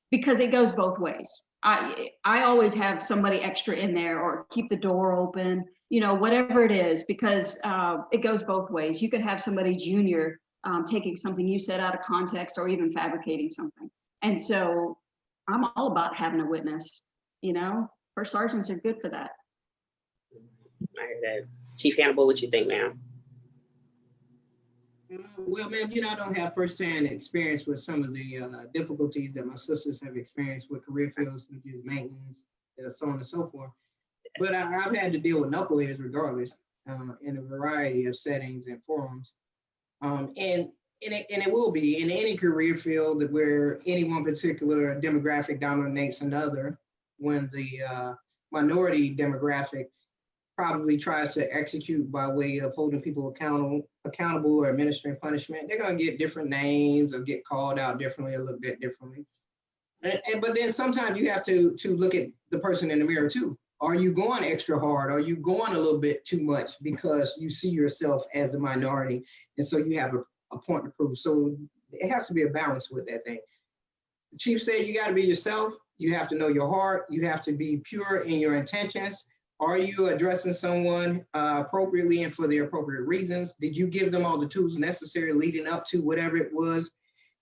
because it goes both ways. I always have somebody extra in there, or keep the door open, whatever it is, because it goes both ways. You could have somebody junior taking something you said out of context or even fabricating something. And so I'm all about having a witness, First sergeants are good for that. I hear that. Chief Hannibal, what you think, ma'am? Well, ma'am, I don't have firsthand experience with some of the difficulties that my sisters have experienced with career fields, such as maintenance, so on and so forth. But I've had to deal with knuckleheads regardless, in a variety of settings and forums. And it will be in any career field where any one particular demographic dominates another. When the minority demographic probably tries to execute by way of holding people accountable or administering punishment, they're going to get different names or get called out differently or looked at differently. But then sometimes you have to look at the person in the mirror too. Are you going extra hard? Are you going a little bit too much because you see yourself as a minority? And so you have a point to prove. So it has to be a balance with that thing. The chief said you got to be yourself. You have to know your heart. You have to be pure in your intentions. Are you addressing someone appropriately and for the appropriate reasons? Did you give them all the tools necessary leading up to whatever it was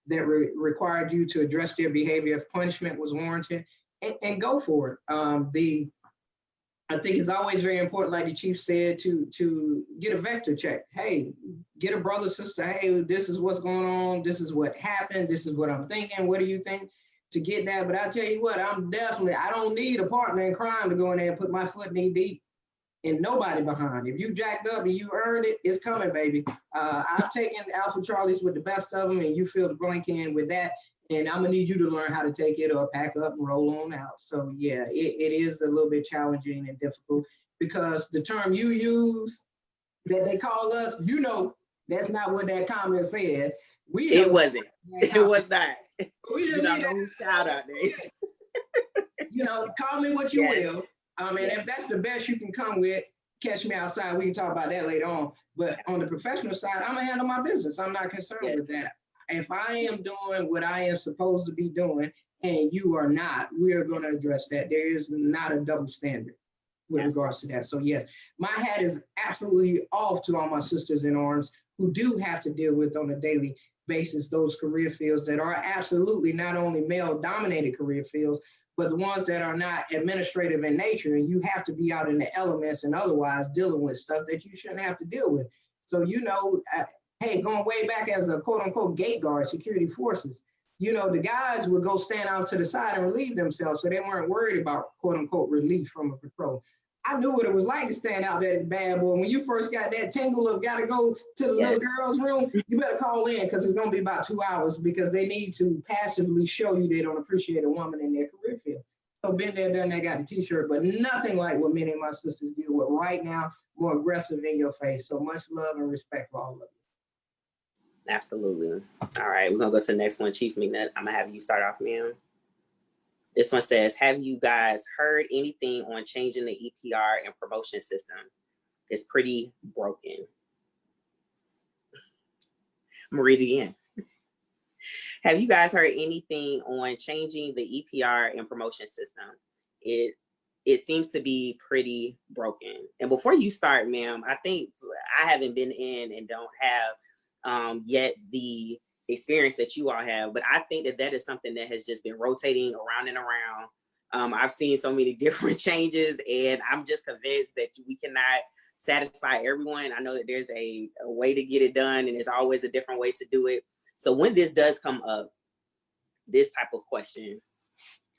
that required you to address their behavior if punishment was warranted? And go for it. I think it's always very important, like the chief said, to get a vector check. Hey, get a brother, sister. Hey, this is what's going on. This is what happened. This is what I'm thinking. What do you think? To get that. But I tell you what, I don't need a partner in crime to go in there and put my foot knee deep and nobody behind. If you jacked up and you earned it, it's coming, baby. I've taken Alpha Charlies with the best of them, and you fill the blank in with that. And I'm gonna need you to learn how to take it or pack up and roll on out. So yeah, it is a little bit challenging and difficult because the term you use that they call us, that's not what that comment said. It wasn't. It was not. We don't know whose child out there. Call me what you will. And if that's the best you can come with, catch me outside. We can talk about that later on. But on the professional side, I'm gonna handle my business. I'm not concerned with that. If I am doing what I am supposed to be doing and you are not, we are going to address that. There is not a double standard with regards to that. So yes, my hat is absolutely off to all my sisters in arms who do have to deal with on a daily basis those career fields that are absolutely not only male dominated career fields, but the ones that are not administrative in nature, and you have to be out in the elements and otherwise dealing with stuff that you shouldn't have to deal with. So, hey, going way back as a quote unquote gate guard, security forces, the guys would go stand out to the side and relieve themselves. So they weren't worried about quote unquote relief from a patrol. I knew what it was like to stand out there bad boy. When you first got that tingle of gotta go to the Yes. little girl's room, you better call in because it's gonna be about 2 hours because they need to passively show you they don't appreciate a woman in their career field. So been there, done that, got the t-shirt, but nothing like what many of my sisters deal with right now, more aggressive in your face. So much love and respect for all of you. Absolutely. All right, we're gonna go to the next one, Chief McNutt. I'm gonna have you start off, ma'am. This one says, have you guys heard anything on changing the EPR and promotion system? It's pretty broken. I'm gonna read it again. Have you guys heard anything on changing the EPR and promotion system? It seems to be pretty broken. And before you start, ma'am, I think I haven't been in and don't have yet the experience that you all have, but I think that that is something that has just been rotating around and around. I've seen so many different changes, and I'm just convinced that we cannot satisfy everyone. I know that there's a way to get it done, and there's always a different way to do it. So when this does come up, this type of question,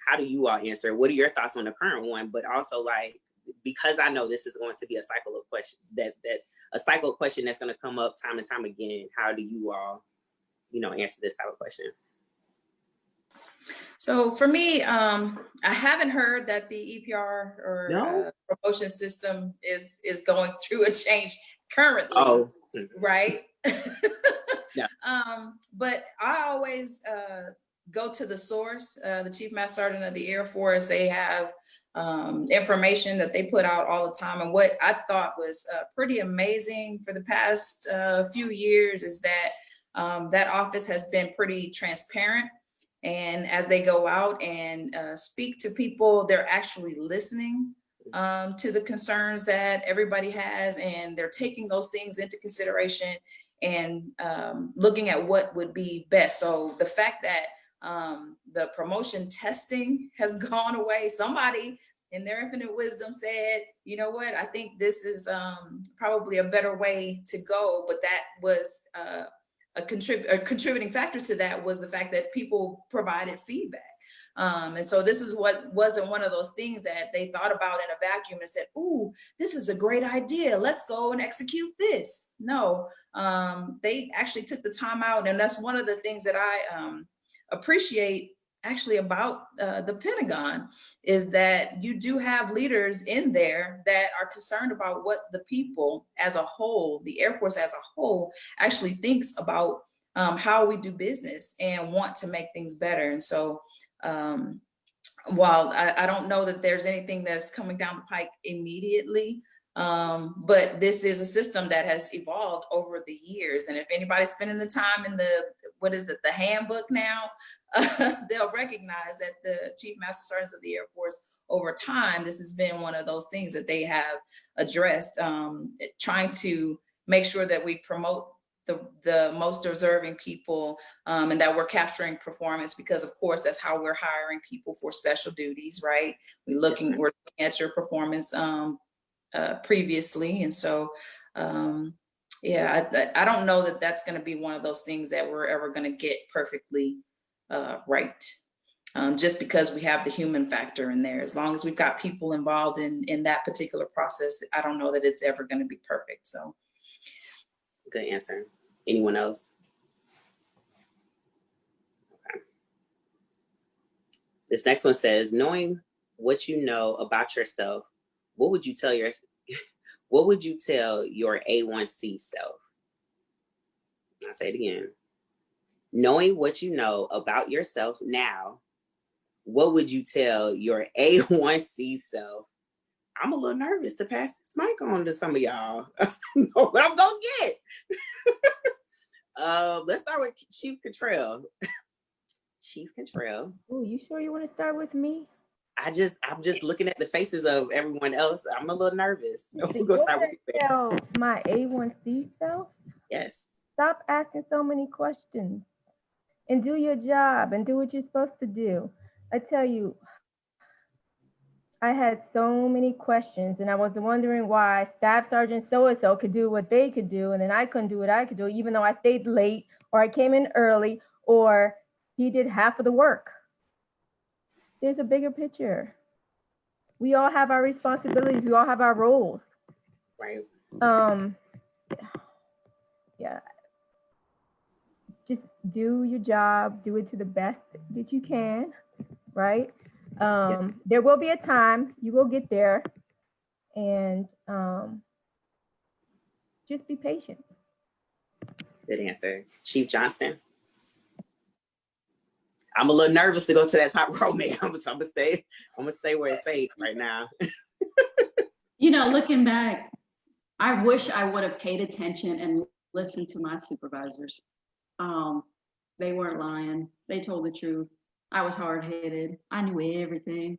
how do you all answer? What are your thoughts on the current one? But also, like, because I know this is going to be a cycle of question, that a cycle of question that's going to come up time and time again. How do you all, answer this type of question? So for me, I haven't heard that the EPR or No? promotion system is going through a change currently. Oh, right? Yeah. But I always go to the source. The Chief Master Sergeant of the Air Force, they have information that they put out all the time. And what I thought was pretty amazing for the past few years is that that office has been pretty transparent. And as they go out and speak to people, they're actually listening to the concerns that everybody has, and they're taking those things into consideration and looking at what would be best. So the fact that the promotion testing has gone away, somebody in their infinite wisdom said, you know what, I think this is probably a better way to go. But that was a contributing factor to that was the fact that people provided feedback. And so this is what wasn't one of those things that they thought about in a vacuum and said, ooh, this is a great idea, let's go and execute this. No, they actually took the time out. And that's one of the things that I appreciate actually about the Pentagon is that you do have leaders in there that are concerned about what the people as a whole, the Air Force as a whole, actually thinks about how we do business and want to make things better. And so while I don't know that there's anything that's coming down the pike immediately, but this is a system that has evolved over the years. And if anybody's spending the time in the handbook now, they'll recognize that the Chief Master Sergeants of the Air Force, over time, this has been one of those things that they have addressed, trying to make sure that we promote the most deserving people, and that we're capturing performance, because of course that's how we're hiring people for special duties, right? We're looking at your performance previously. And so yeah, I don't know that that's going to be one of those things that we're ever going to get perfectly right, just because we have the human factor in there. As long as we've got people involved in that particular process, I don't know that it's ever going to be perfect. So good answer. Anyone else? Okay. This next one says, knowing what you know about yourself, what would you tell your A1C self? I'll say it again. Knowing what you know about yourself now, what would you tell your A1C self? I'm a little nervous to pass this mic on to some of y'all. Know what I'm gonna get. Let's start with Chief Cottrell. Chief Cottrell. Oh, you sure you want to start with me? I'm just looking at the faces of everyone else. I'm a little nervous. We're You gonna start with you. tell my A1C self, Yes. stop asking so many questions and do your job and do what you're supposed to do. I tell you, I had so many questions, and I was wondering why Staff Sergeant so-and-so could do what they could do, and then I couldn't do what I could do, even though I stayed late, or I came in early, or he did half of the work. There's a bigger picture. we all have our responsibilities. We all have our roles. Right. Yeah. Just do your job, do it to the best that you can, right? There will be a time you will get there, and just be patient. Good answer. Chief Johnston. I'm a little nervous to go to that top row, man. I'm gonna stay where it's safe right now. You know, looking back, I wish I would have paid attention and listened to my supervisors. They weren't lying. They told the truth. I was hard-headed. I knew everything.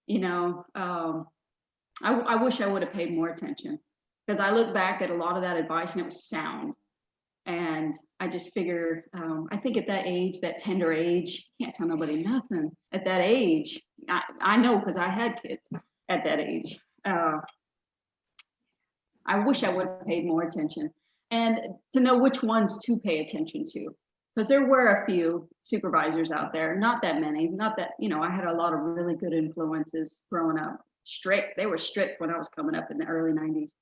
You know, I wish I would have paid more attention, because I look back at a lot of that advice and it was sound. And I just figure, I think at that age, that tender age, can't tell nobody nothing at that age. I know, because I had kids at that age. I wish I would have paid more attention, and to know which ones to pay attention to, because there were a few supervisors out there, not that many, not that, you know, I had a lot of really good influences growing up. Strict, they were strict when I was coming up in the early 90s.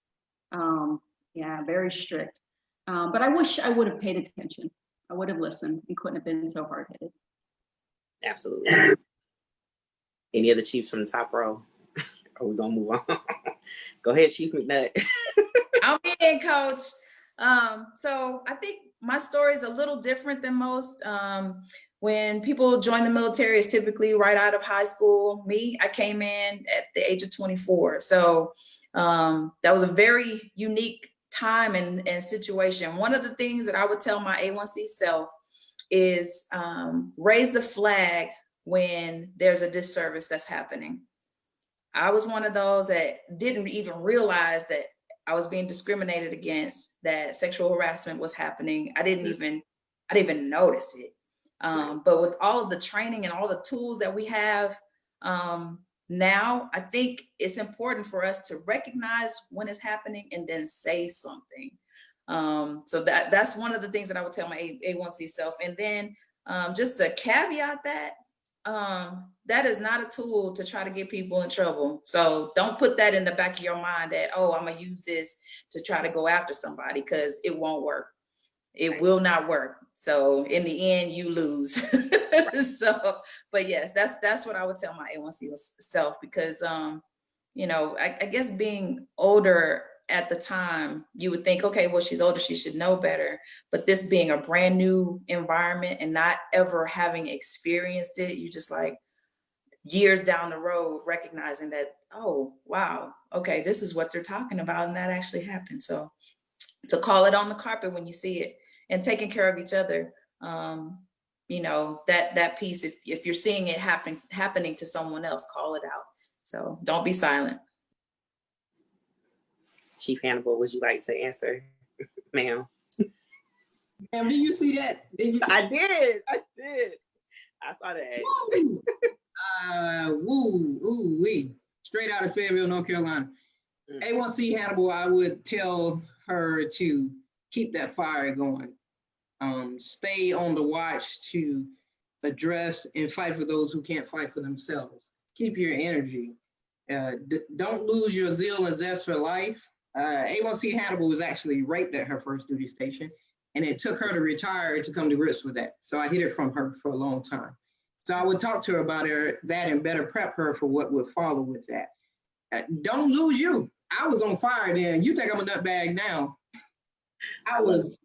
Yeah, very strict. But I wish I would have paid attention. I would have listened and couldn't have been so hard-headed. Absolutely. Any other chiefs from the top row? Are we gonna move on? Go ahead, Chief McNutt. I'm in, Coach. So I think my story is a little different than most. When people join the military, it's typically right out of high school. Me, I came in at the age of 24. So that was a very unique time and situation. One of the things that I would tell my A1C self is raise the flag when there's a disservice that's happening. I was one of those that didn't even realize that I was being discriminated against, that sexual harassment was happening. I didn't even notice it. But with all of the training and all the tools that we have now, I think it's important for us to recognize when it's happening and then say something. So that's one of the things that I would tell my A1C self. And then just to caveat that, that is not a tool to try to get people in trouble. So don't put that in the back of your mind that, oh, I'm gonna use this to try to go after somebody, because it won't work. It will not work. So in the end, you lose. So, but yes, that's what I would tell my A1C self, because you know, I guess being older at the time, you would think, okay, well, she's older, she should know better. But this being a brand new environment and not ever having experienced it, you just like years down the road, recognizing that, oh, wow, okay, this is what they're talking about. And that actually happened. So to call it on the carpet when you see it, and taking care of each other, you know, that piece, if you're seeing it happening to someone else, call it out. So don't be silent. Chief Hannibal, would you like to answer, ma'am? Ma'am, do you see that? Did you? I did. I saw that. Woo. Straight out of Fayetteville, North Carolina. A1C Hannibal, I would tell her to keep that fire going. Stay on the watch to address and fight for those who can't fight for themselves. Keep your energy. Don't lose your zeal and zest for life. A1C Hannibal was actually raped at her first duty station, and it took her to retire to come to grips with that. So I hid it from her for a long time. So I would talk to her about that and better prep her for what would follow with that. Don't lose you. I was on fire then. You think I'm a nutbag now. I was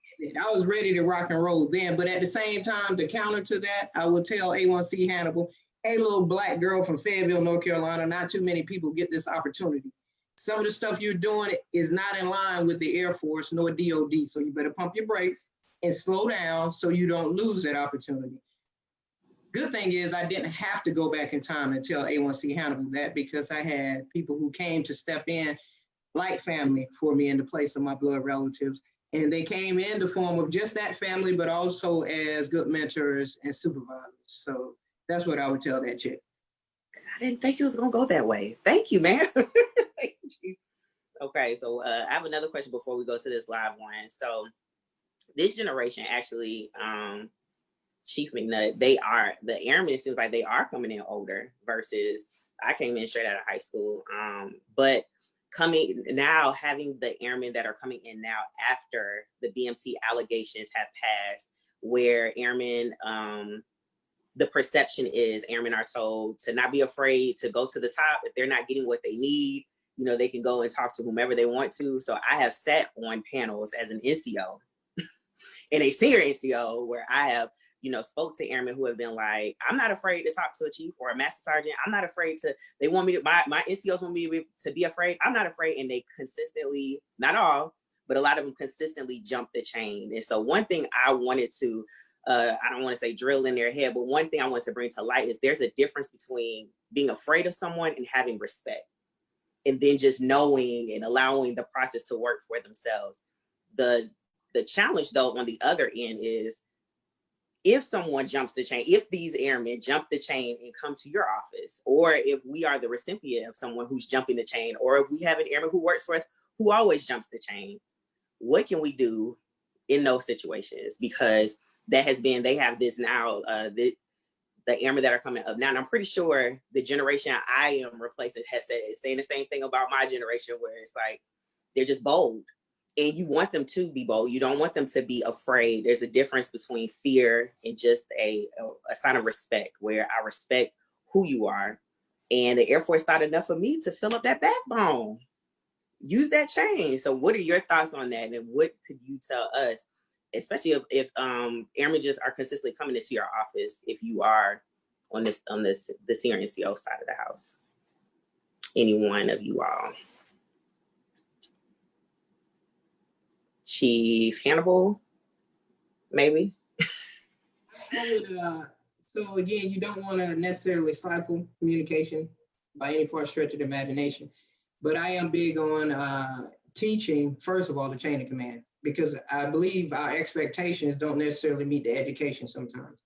ready to rock and roll then, but at the same time, to counter to that, I would tell A1C Hannibal, hey, little black girl from Fayetteville, North Carolina, not too many people get this opportunity. Some of the stuff you're doing is not in line with the Air Force nor DOD, so you better pump your brakes and slow down so you don't lose that opportunity. Good thing is I didn't have to go back in time and tell A1C Hannibal that, because I had people who came to step in like family for me in the place of my blood relatives. And they came in the form of just that family, but also as good mentors and supervisors. So that's what I would tell that chick. I didn't think it was gonna go that way. Thank you, man. Thank you. Okay, so I have another question before we go to this live one. So this generation actually, Chief McNutt, the airmen seems like they are coming in older versus I came in straight out of high school. But coming now, having the airmen that are coming in now after the BMT allegations have passed, where airmen, the perception is airmen are told to not be afraid to go to the top. If they're not getting what they need, you know, they can go and talk to whomever they want to. So I have sat on panels as an NCO and a senior NCO where I have, you know, spoke to airmen who have been like, I'm not afraid to talk to a chief or a master sergeant. I'm not afraid to, they want me to, my NCOs want me to be afraid. I'm not afraid. And they consistently, not all, but a lot of them consistently jump the chain. And so one thing I wanted to, I don't want to say drill in their head, but one thing I want to bring to light is there's a difference between being afraid of someone and having respect. And then just knowing and allowing the process to work for themselves. The challenge though, on the other end is, if someone jumps the chain, if these airmen jump the chain and come to your office, or if we are the recipient of someone who's jumping the chain, or if we have an airman who works for us who always jumps the chain, what can we do in those situations? Because that has been, they have this now, the airmen that are coming up now, and I'm pretty sure the generation I am replacing has said, saying the same thing about my generation, where it's like, they're just bold. And you want them to be bold. You don't want them to be afraid. There's a difference between fear and just a sign of respect, where I respect who you are. And the Air Force thought enough of me to fill up that backbone, use that chain. So what are your thoughts on that? And what could you tell us, especially if airmen just are consistently coming into your office, if you are on the senior NCO side of the house? Any one of you all? Chief Hannibal, maybe? So again, you don't want to necessarily stifle communication by any far stretch of the imagination, but I am big on teaching, first of all, the chain of command, because I believe our expectations don't necessarily meet the education sometimes.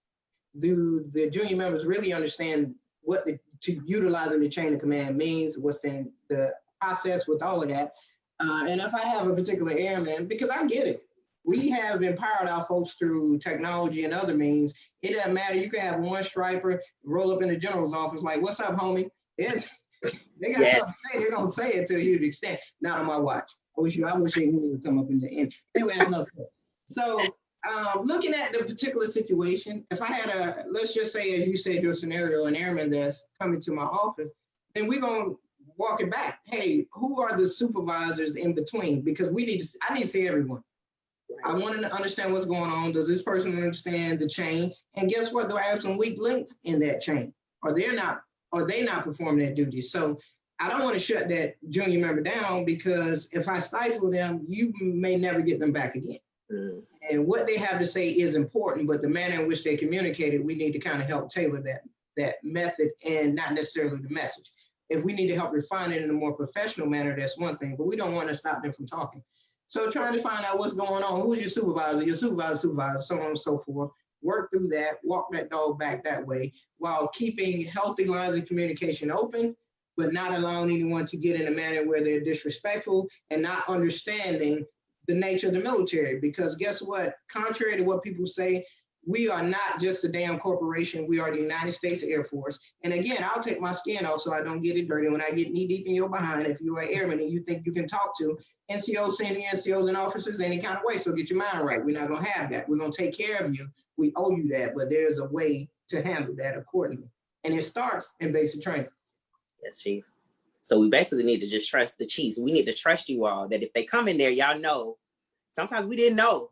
Do the junior members really understand what to utilizing the chain of command means, what's in the process with all of that? And if I have a particular airman, because I get it, we have empowered our folks through technology and other means. It doesn't matter. You can have one striper roll up in the general's office like, "What's up, homie?" They got something to say. They're gonna say it to a huge extent. Not on my watch. I wish they would come up in the end. Anyway, that's another story. So looking at the particular situation, if I had let's just say, as you said, your scenario, an airman that's coming to my office, then we're gonna walk it back. Hey, who are the supervisors in between? Because I need to see everyone. I want to understand what's going on. Does this person understand the chain? And guess what? Do I have some weak links in that chain? Are they not performing their duties? So I don't want to shut that junior member down, because if I stifle them, you may never get them back again. And what they have to say is important, but the manner in which they communicate it, we need to kind of help tailor that method and not necessarily the message. If we need to help refine it in a more professional manner, that's one thing, but we don't want to stop them from talking. So trying to find out what's going on, who's your supervisor, so on and so forth. Work through that, walk that dog back that way, while keeping healthy lines of communication open, but not allowing anyone to get in a manner where they're disrespectful and not understanding the nature of the military. Because guess what? Contrary to what people say, we are not just a damn corporation. We are the United States Air Force. And again, I'll take my skin off so I don't get it dirty when I get knee deep in your behind. If you're an airman and you think you can talk to NCOs, senior NCOs, and officers any kind of way, so get your mind right. We're not going to have that. We're going to take care of you. We owe you that, but there's a way to handle that accordingly. And it starts in basic training. Yes, Chief. So we basically need to just trust the chiefs. We need to trust you all, that if they come in there, y'all know. Sometimes we didn't know.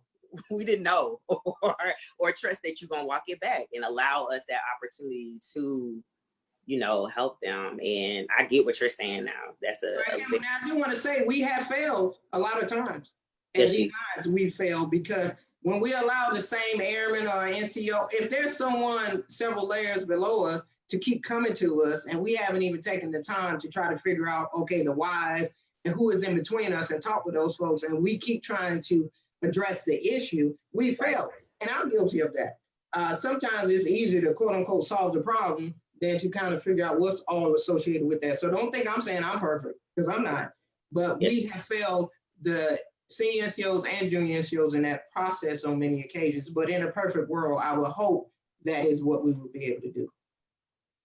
We didn't know, or trust that you're gonna walk it back and allow us that opportunity to, you know, help them. And I get what you're saying now. That's Now, I do want to say we have failed a lot of times. As guys, we failed because when we allow the same airman or NCO, if there's someone several layers below us to keep coming to us, and we haven't even taken the time to try to figure out, okay, the whys and who is in between us and talk with those folks, and we keep trying to address the issue, we fail. And I'm guilty of that. Sometimes it's easier to quote unquote solve the problem than to kind of figure out what's all associated with that. So don't think I'm saying I'm perfect, because I'm not. But we have failed the senior NCOs and junior NCOs in that process on many occasions. But in a perfect world, I would hope that is what we would be able to do.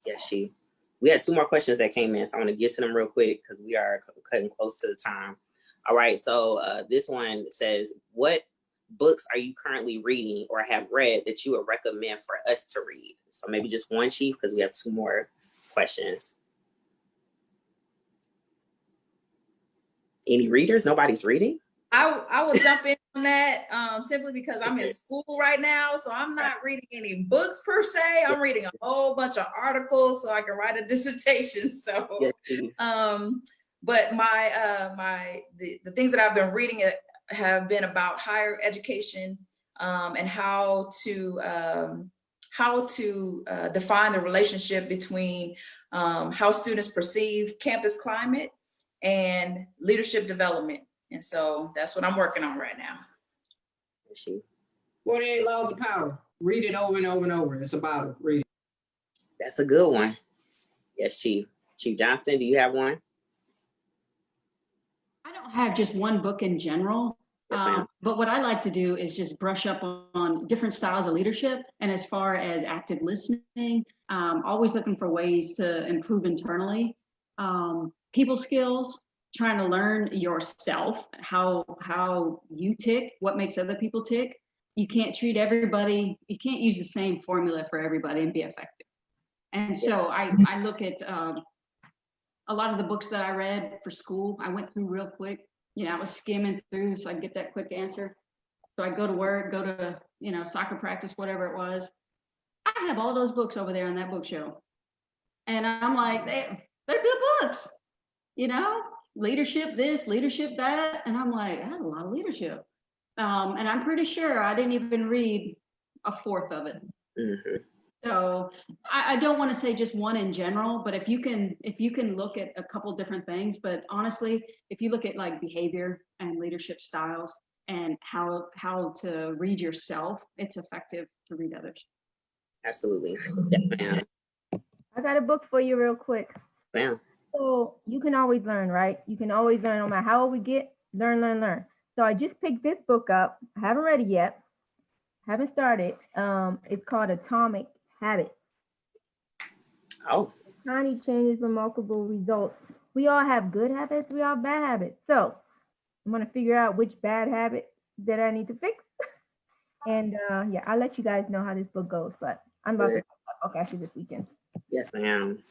Yes, Chief. We had 2 more questions that came in, so I'm going to get to them real quick because we are cutting close to the time. All right, so this one says, what books are you currently reading or have read that you would recommend for us to read? So maybe just one, Chief, because we have 2 more questions. Any readers? Nobody's reading? I will jump in on that simply because I'm in school right now. So I'm not reading any books per se. I'm reading a whole bunch of articles so I can write a dissertation. So, Yes, but the things that I've been reading have been about higher education and how to define the relationship between how students perceive campus climate and leadership development. And so that's what I'm working on right now. 48 Laws of Power. Read it over and over and over. It's about it. Read it. That's a good one. Yes, Chief. Chief Johnston, do you have one? I don't have just one book in general, Yes, ma'am. but what I like to do is just brush up on different styles of leadership. And as far as active listening, always looking for ways to improve internally. People skills, trying to learn yourself, how you tick, what makes other people tick. You can't treat everybody, you can't use the same formula for everybody and be effective. And so I look at a lot of the books that I read for school, I went through real quick. I was skimming through so I could get that quick answer. So I go to work, go to, soccer practice, whatever it was. I have all those books over there on that bookshelf. And I'm like, they're good books, leadership this, leadership that. And I'm like, that's a lot of leadership. And I'm pretty sure I didn't even read a fourth of it. Mm-hmm. So I don't want to say just one in general, but if you can look at a couple different things, but honestly, if you look at like behavior and leadership styles and how to read yourself, it's effective to read others. Absolutely. Yes, ma'am. I got a book for you real quick. Ma'am. So you can always learn, right? You can always learn no matter how old we get, learn. So I just picked this book up. I haven't read it yet. Haven't started. It's called Atomic Habits. Oh. Tiny changes, remarkable results. We all have good habits. We all have bad habits. So I'm going to figure out which bad habit that I need to fix. And yeah, I'll let you guys know how this book goes. But I'm about to talk actually this weekend. Yes, ma'am.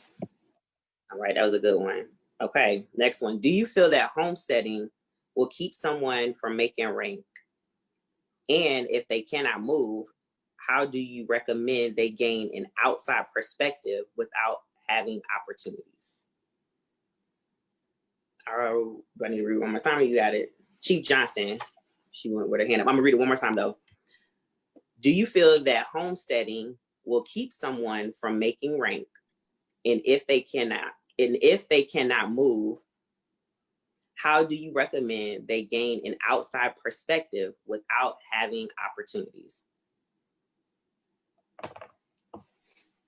All right, that was a good one. Okay, next one. Do you feel that homesteading will keep someone from making rank? And if they cannot move, how do you recommend they gain an outside perspective without having opportunities? Oh, do I need to read one more time? You got it. Chief Johnston, she went with her hand up. I'm gonna read it one more time though. Do you feel that homesteading will keep someone from making rank? And if they cannot move, how do you recommend they gain an outside perspective without having opportunities?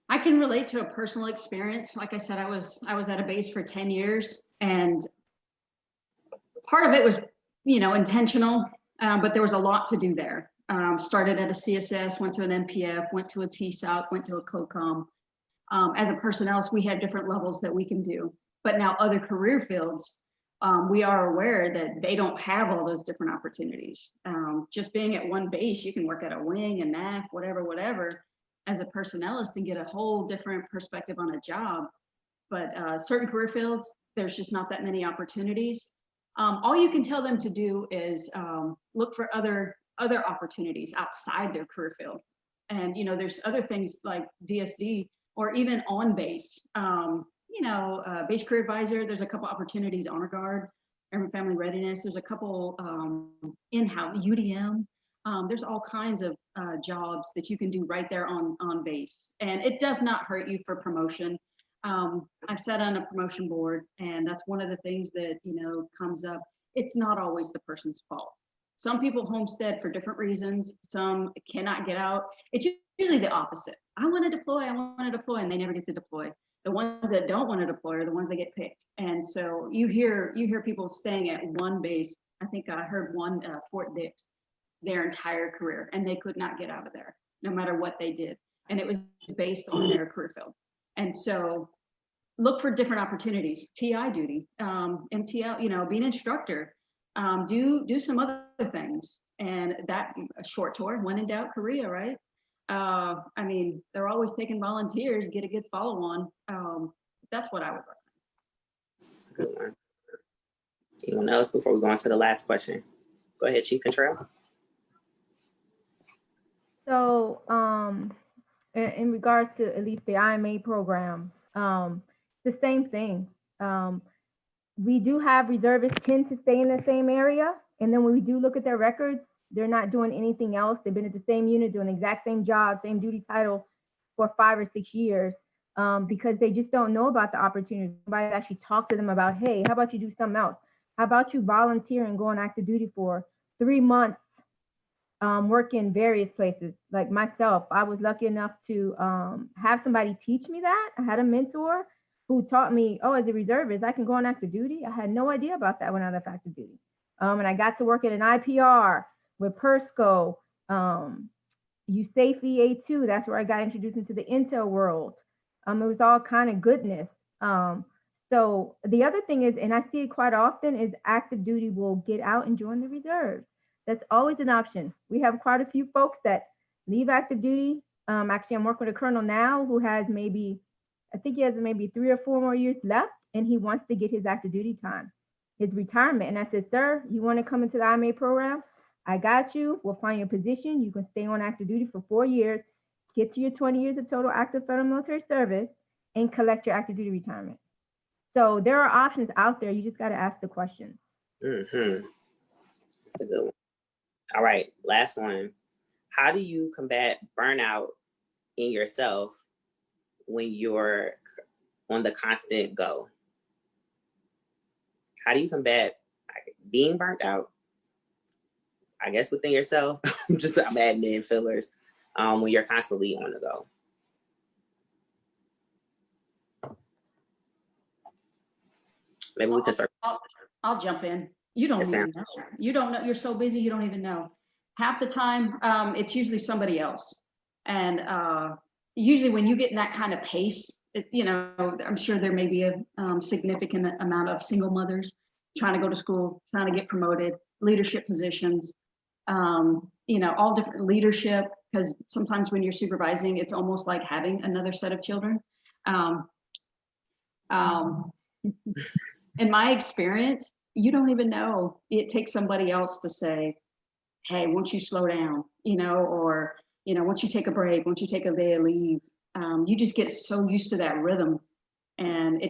I can relate to a personal experience. Like I said, I was at a base for 10 years, and part of it was, intentional, but there was a lot to do there. Started at a CSS, went to an MPF, went to a TSOC, went to a COCOM. As a personnel, we have different levels that we can do. But now other career fields, we are aware that they don't have all those different opportunities. Just being at one base, you can work at a wing, a NAF, whatever, as a personnelist and get a whole different perspective on a job. But certain career fields, there's just not that many opportunities. All you can tell them to do is look for other opportunities outside their career field. And, there's other things like DSD or even on base. Base career advisor, there's a couple opportunities, honor guard, Airman family readiness. There's a couple in-house, UDM. There's all kinds of jobs that you can do right there on base. And it does not hurt you for promotion. I've sat on a promotion board, and that's one of the things that, comes up. It's not always the person's fault. Some people homestead for different reasons. Some cannot get out. It's usually the opposite. I want to deploy, and they never get to deploy. The ones that don't want to deploy are the ones that get picked. And so you hear people staying at one base. I think I heard one Fort Dix their entire career, and they could not get out of there, no matter what they did. And it was based on their career field. And so look for different opportunities, TI duty, MTL, you know, be an instructor, do some other things. And that a short tour, when in doubt, Korea, right? I mean, they're always taking volunteers, get a good follow on. That's what I would recommend. That's a good one. Anyone else before we go on to the last question? Go ahead, Chief Control. So, in regards to at least the IMA program, the same thing. We do have reservists tend to stay in the same area, and then when we do look at their records, they're not doing anything else. They've been at the same unit, doing the exact same job, same duty title for 5 or 6 years, because they just don't know about the opportunities. Somebody actually talked to them about, hey, how about you do something else? How about you volunteer and go on active duty for 3 months? Work in various places. Like myself, I was lucky enough to have somebody teach me that. I had a mentor who taught me, oh, as a reservist, I can go on active duty. I had no idea about that when I left active duty. And I got to work at an IPR with PERSCO, USAFE A2. That's where I got introduced into the intel world. It was all kind of goodness. So the other thing is, and I see it quite often, is active duty will get out and join the reserves. That's always an option. We have quite a few folks that leave active duty. Actually, I'm working with a colonel now who has maybe 3 or 4 more years left, and he wants to get his active duty time, his retirement. And I said, sir, you want to come into the IMA program? I got you. We'll find you a position. You can stay on active duty for 4 years, get to your 20 years of total active federal military service, and collect your active duty retirement. So there are options out there. You just got to ask the questions. Mm-hmm. That's a good one. All right, last one. How do you combat burnout in yourself when you're on the constant go? How do you combat being burnt out, I guess, within yourself? I'm admin fillers, when you're constantly on the go. Maybe we can start. I'll jump in. You don't even know. You don't know. You're so busy, you don't even know. Half the time, it's usually somebody else. And usually when you get in that kind of pace, you know, I'm sure there may be a significant amount of single mothers trying to go to school, trying to get promoted, leadership positions, you know, all different leadership, because sometimes when you're supervising, it's almost like having another set of children. In my experience, you don't even know. It takes somebody else to say, hey, won't you slow down? You know, or, you know, won't you take a break? Won't you take a day of leave? You just get so used to that rhythm. And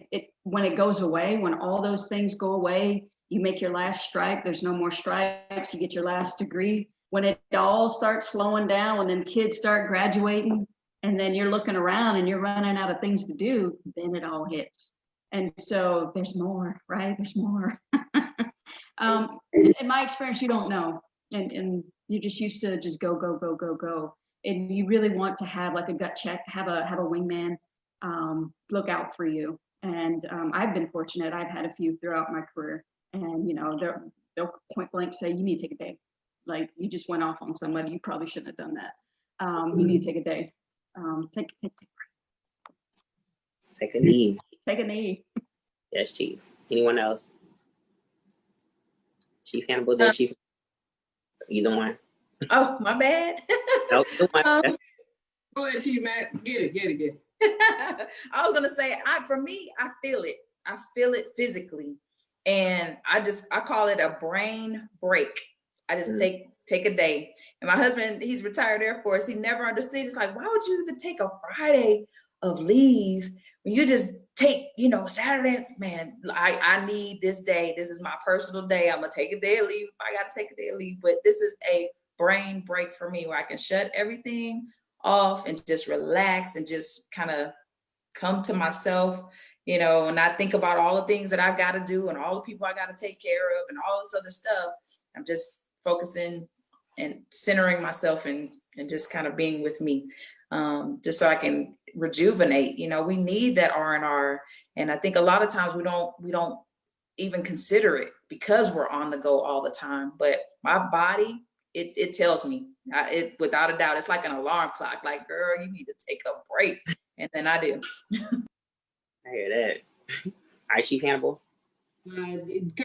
when it goes away, when all those things go away, you make your last stripe, there's no more stripes, you get your last degree. When it all starts slowing down, and then kids start graduating, and then you're looking around and you're running out of things to do, then it all hits. And so there's more, right? There's more. In my experience, you don't know. And you're just used to just go, go, go, go, go. And you really want to have like a gut check, have a wingman look out for you. And I've been fortunate. I've had a few throughout my career. And, you know, they'll point blank say, you need to take a day. Like, you just went off on somebody. You probably shouldn't have done that. You need to take a day. Take a knee. Take a knee. Yes, Chief. Anyone else? Chief Hannibal, then Chief. Either one. Oh, my bad. Nope, either one. Go ahead, Chief Matt. Get it. I was gonna say, for me, I feel it. I feel it physically, and I call it a brain break. I just take a day. And my husband, he's retired Air Force. He never understood. It's like, why would you even take a Friday of leave when you just take, you know, Saturday? Man, I need this day. This is my personal day. I'm gonna take a day of leave if I gotta take a day of leave. But this is a brain break for me, where I can shut everything off and just relax and just kind of come to myself, you know, and not think about all the things that I've got to do and all the people I got to take care of and all this other stuff. I'm just focusing and centering myself and just kind of being with me, just so I can rejuvenate. You know, we need that R&R, and I think a lot of times we don't even consider it because we're on the go all the time. But my body, it tells me, without a doubt, it's like an alarm clock. Like, girl, you need to take a break, and then I do. I hear that. All right, Chief Hannibal.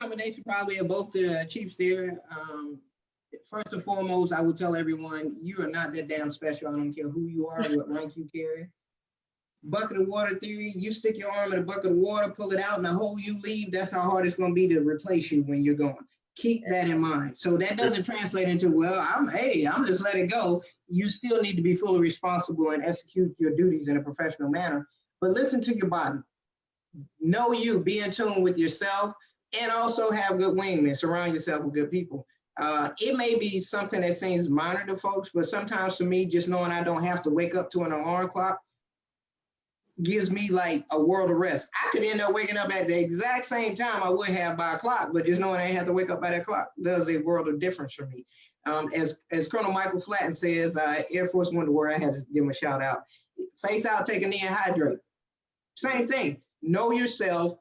Combination probably of both the chiefs there. First and foremost, I will tell everyone, you are not that damn special. I don't care who you are, what rank you carry. Bucket of water theory, you stick your arm in a bucket of water, pull it out, and the hole you leave, that's how hard it's gonna be to replace you when you're gone. Keep that in mind. So that doesn't translate into, well, I'm just let it go. You still need to be fully responsible and execute your duties in a professional manner. But listen to your body. Know you, be in tune with yourself, and also have good wingmen. Surround yourself with good people. It may be something that seems minor to folks, but sometimes for me, just knowing I don't have to wake up to an alarm clock gives me like a world of rest. I could end up waking up at the exact same time I would have by a clock, but just knowing I didn't have to wake up by that clock does a world of difference for me. As Colonel Michael Flatton says, Air Force One to War, I had to give him a shout out. Face out, take a knee and hydrate. Same thing. Know yourself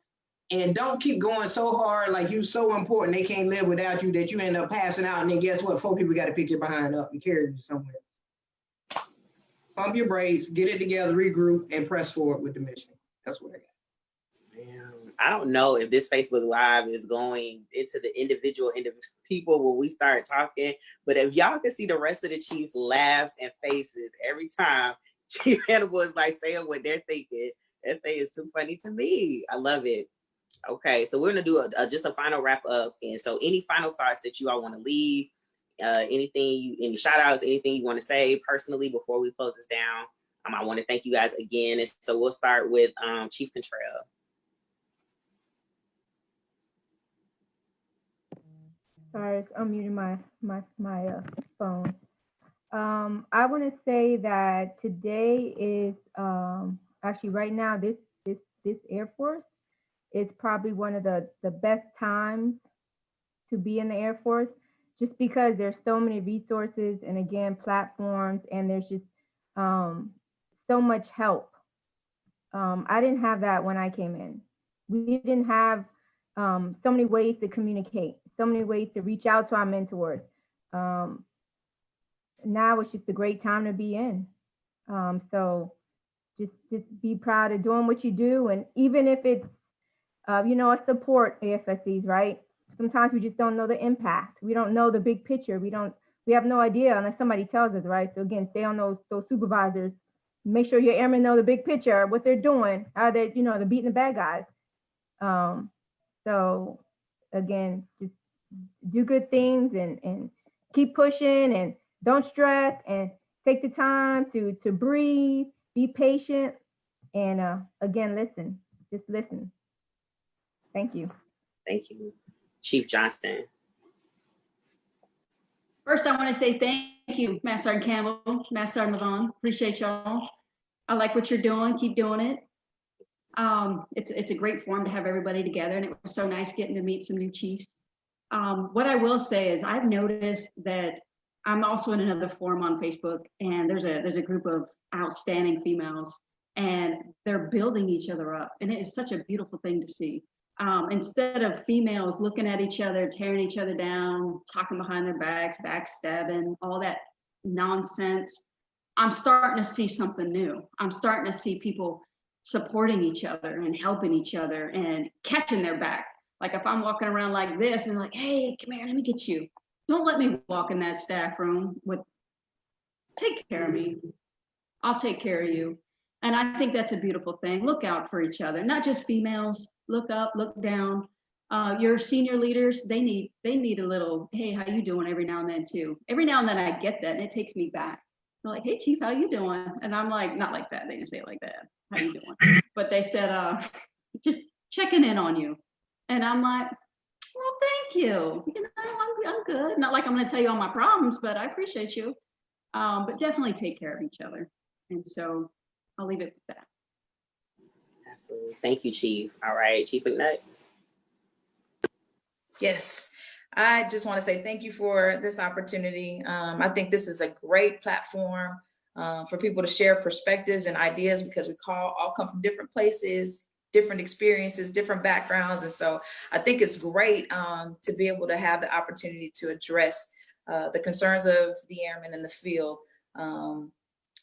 and don't keep going so hard like you so important they can't live without you that you end up passing out, and then guess what? 4 people got to pick you behind up and carry you somewhere. Pump your brakes, get it together, regroup, and press forward with the mission. That's what I got. Man, I don't know if this Facebook Live is going into the individual people when we start talking, but if y'all can see the rest of the Chiefs' laughs and faces every time Chief Hannibal is like saying what they're thinking, that thing is too funny to me. I love it. Okay, so we're gonna do just a final wrap up, and so any final thoughts that you all want to leave, any shout outs, anything you want to say personally before we close this down. I want to thank you guys again, and so we'll start with Chief Contrell. Sorry, it's unmuting my phone. I want to say that today is actually right now this Air Force is probably one of the best times to be in the Air Force, just because there's so many resources and again platforms, and there's just so much help. I didn't have that when I came in. We didn't have so many ways to communicate, so many ways to reach out to our mentors. Now it's just a great time to be in. So just be proud of doing what you do, and even if it's a support AFSCs, right? Sometimes we just don't know the impact. We don't know the big picture. We have no idea unless somebody tells us, right? So again, stay on those supervisors. Make sure your airmen know the big picture, what they're doing, how they're beating the bad guys. So again, just do good things and keep pushing, and don't stress, and take the time to breathe, be patient, and again, listen. Just listen. Thank you. Thank you. Chief Johnston. First, I want to say thank you, Master Sergeant Campbell, Master Sergeant LaVan. Appreciate y'all. I like what you're doing. Keep doing it. It's a great forum to have everybody together, and it was so nice getting to meet some new chiefs. What I will say is I've noticed that I'm also in another forum on Facebook, and there's a group of outstanding females, and they're building each other up, and it is such a beautiful thing to see. Instead of females looking at each other, tearing each other down, talking behind their backs, backstabbing, all that nonsense, I'm starting to see something new. I'm starting to see people supporting each other and helping each other and catching their back. Like if I'm walking around like this and like, hey, come here, let me get you. Don't let me walk in that staff room take care of me. I'll take care of you. And I think that's a beautiful thing. Look out for each other, not just females. Look up, look down. Your senior leaders, they need a little, hey, how you doing every now and then too. Every now and then I get that, and it takes me back. They're like, hey, Chief, how you doing? And I'm like, not like that. They didn't say it like that. How you doing? But they said, just checking in on you. And I'm like, well, thank you. I'm good. Not like I'm going to tell you all my problems, but I appreciate you. But definitely take care of each other. And so I'll leave it with that. Absolutely. Thank you, Chief. All right, Chief McNutt. Yes, I just want to say thank you for this opportunity. I think this is a great platform for people to share perspectives and ideas, because we all come from different places, different experiences, different backgrounds. And so I think it's great to be able to have the opportunity to address the concerns of the airmen in the field.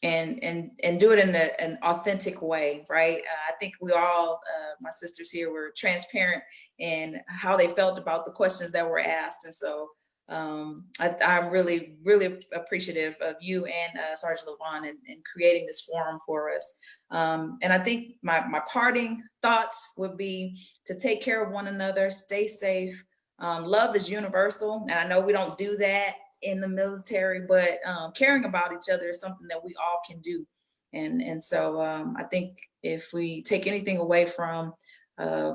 do it in an authentic way, right? I think we all, my sisters here, were transparent in how they felt about the questions that were asked. And so I'm really, really appreciative of you and Sergeant LaVan in creating this forum for us. And I think my parting thoughts would be to take care of one another, stay safe. Love is universal. And I know we don't do that in the military, but caring about each other is something that we all can do. And so I think if we take anything away from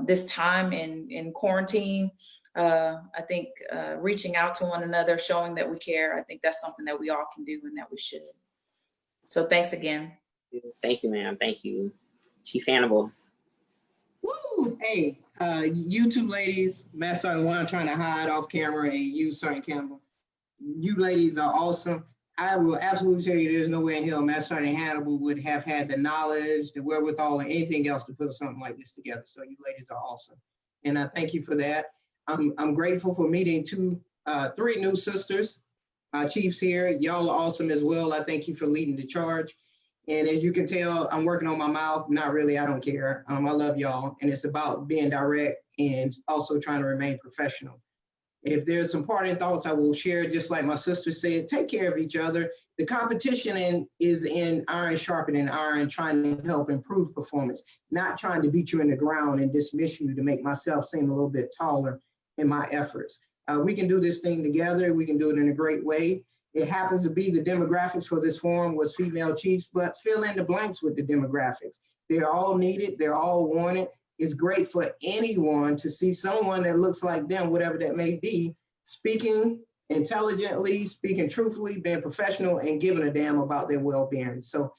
this time in quarantine, I think reaching out to one another, showing that we care, I think that's something that we all can do and that we should. So thanks again. Thank you, ma'am. Thank you. Chief Hannibal. Woo! Hey, you two ladies, Master Sergeant LaVan trying to hide off camera, and you, Sergeant Campbell. You ladies are awesome. I will absolutely tell you there's no way in hell Master Sergeant Hannibal would have had the knowledge, the wherewithal, or anything else to put something like this together. So you ladies are awesome. And I thank you for that. I'm grateful for meeting three new sisters, chiefs here. Y'all are awesome as well. I thank you for leading the charge. And as you can tell, I'm working on my mouth. Not really, I don't care. I love y'all. And it's about being direct and also trying to remain professional. If there's some parting thoughts I will share, just like my sister said, take care of each other. The competition is in iron sharpening iron, trying to help improve performance, not trying to beat you in the ground and dismiss you to make myself seem a little bit taller in my efforts. We can do this thing together. We can do it in a great way. It happens to be the demographics for this forum was female chiefs, but fill in the blanks with the demographics. They're all needed. They're all wanted. It's great for anyone to see someone that looks like them, whatever that may be, speaking intelligently, speaking truthfully, being professional, and giving a damn about their well-being. So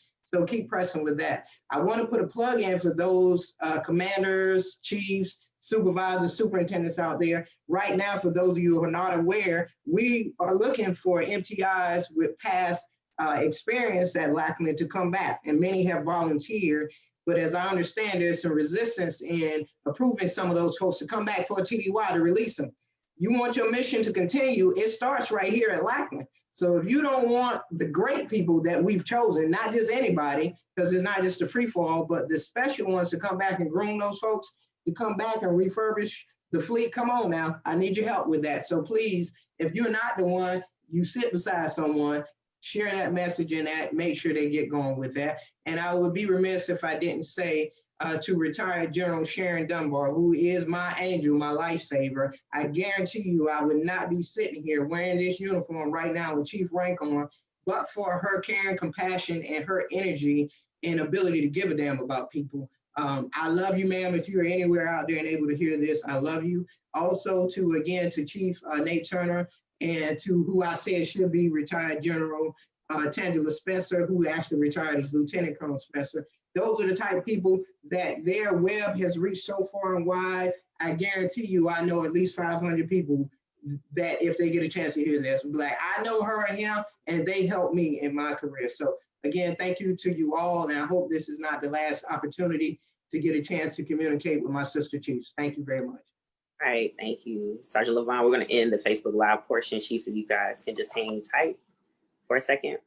keep pressing with that. I want to put a plug in for those commanders, chiefs, supervisors, superintendents out there. Right now, for those of you who are not aware, we are looking for MTIs with past experience at Lackland to come back, and many have volunteered. But as I understand, there's some resistance in approving some of those folks to come back for a TDY to release them. You want your mission to continue, it starts right here at Lackland. So if you don't want the great people that we've chosen, not just anybody, because it's not just a free for all, but the special ones to come back and groom those folks, to come back and refurbish the fleet, come on now, I need your help with that. So please, if you're not the one, you sit beside someone, share that message and make sure they get going with that. And I would be remiss if I didn't say to retired General Sharon Dunbar, who is my angel, my lifesaver, I guarantee you I would not be sitting here wearing this uniform right now with Chief Rank on, but for her caring, compassion, and her energy and ability to give a damn about people. I love you, ma'am. If you're anywhere out there and able to hear this, I love you. Also to Chief Nate Turner, and to who I said should be retired General Tangela Spencer, who actually retired as Lieutenant Colonel Spencer. Those are the type of people that their web has reached so far and wide. I guarantee you, I know at least 500 people that if they get a chance to hear this, be like, I know her and him, and they helped me in my career. So again, thank you to you all, and I hope this is not the last opportunity to get a chance to communicate with my sister chiefs. Thank you very much. All right, thank you, Sergeant LaVan. We're going to end the Facebook Live portion, Chiefs, if you guys can just hang tight for a second.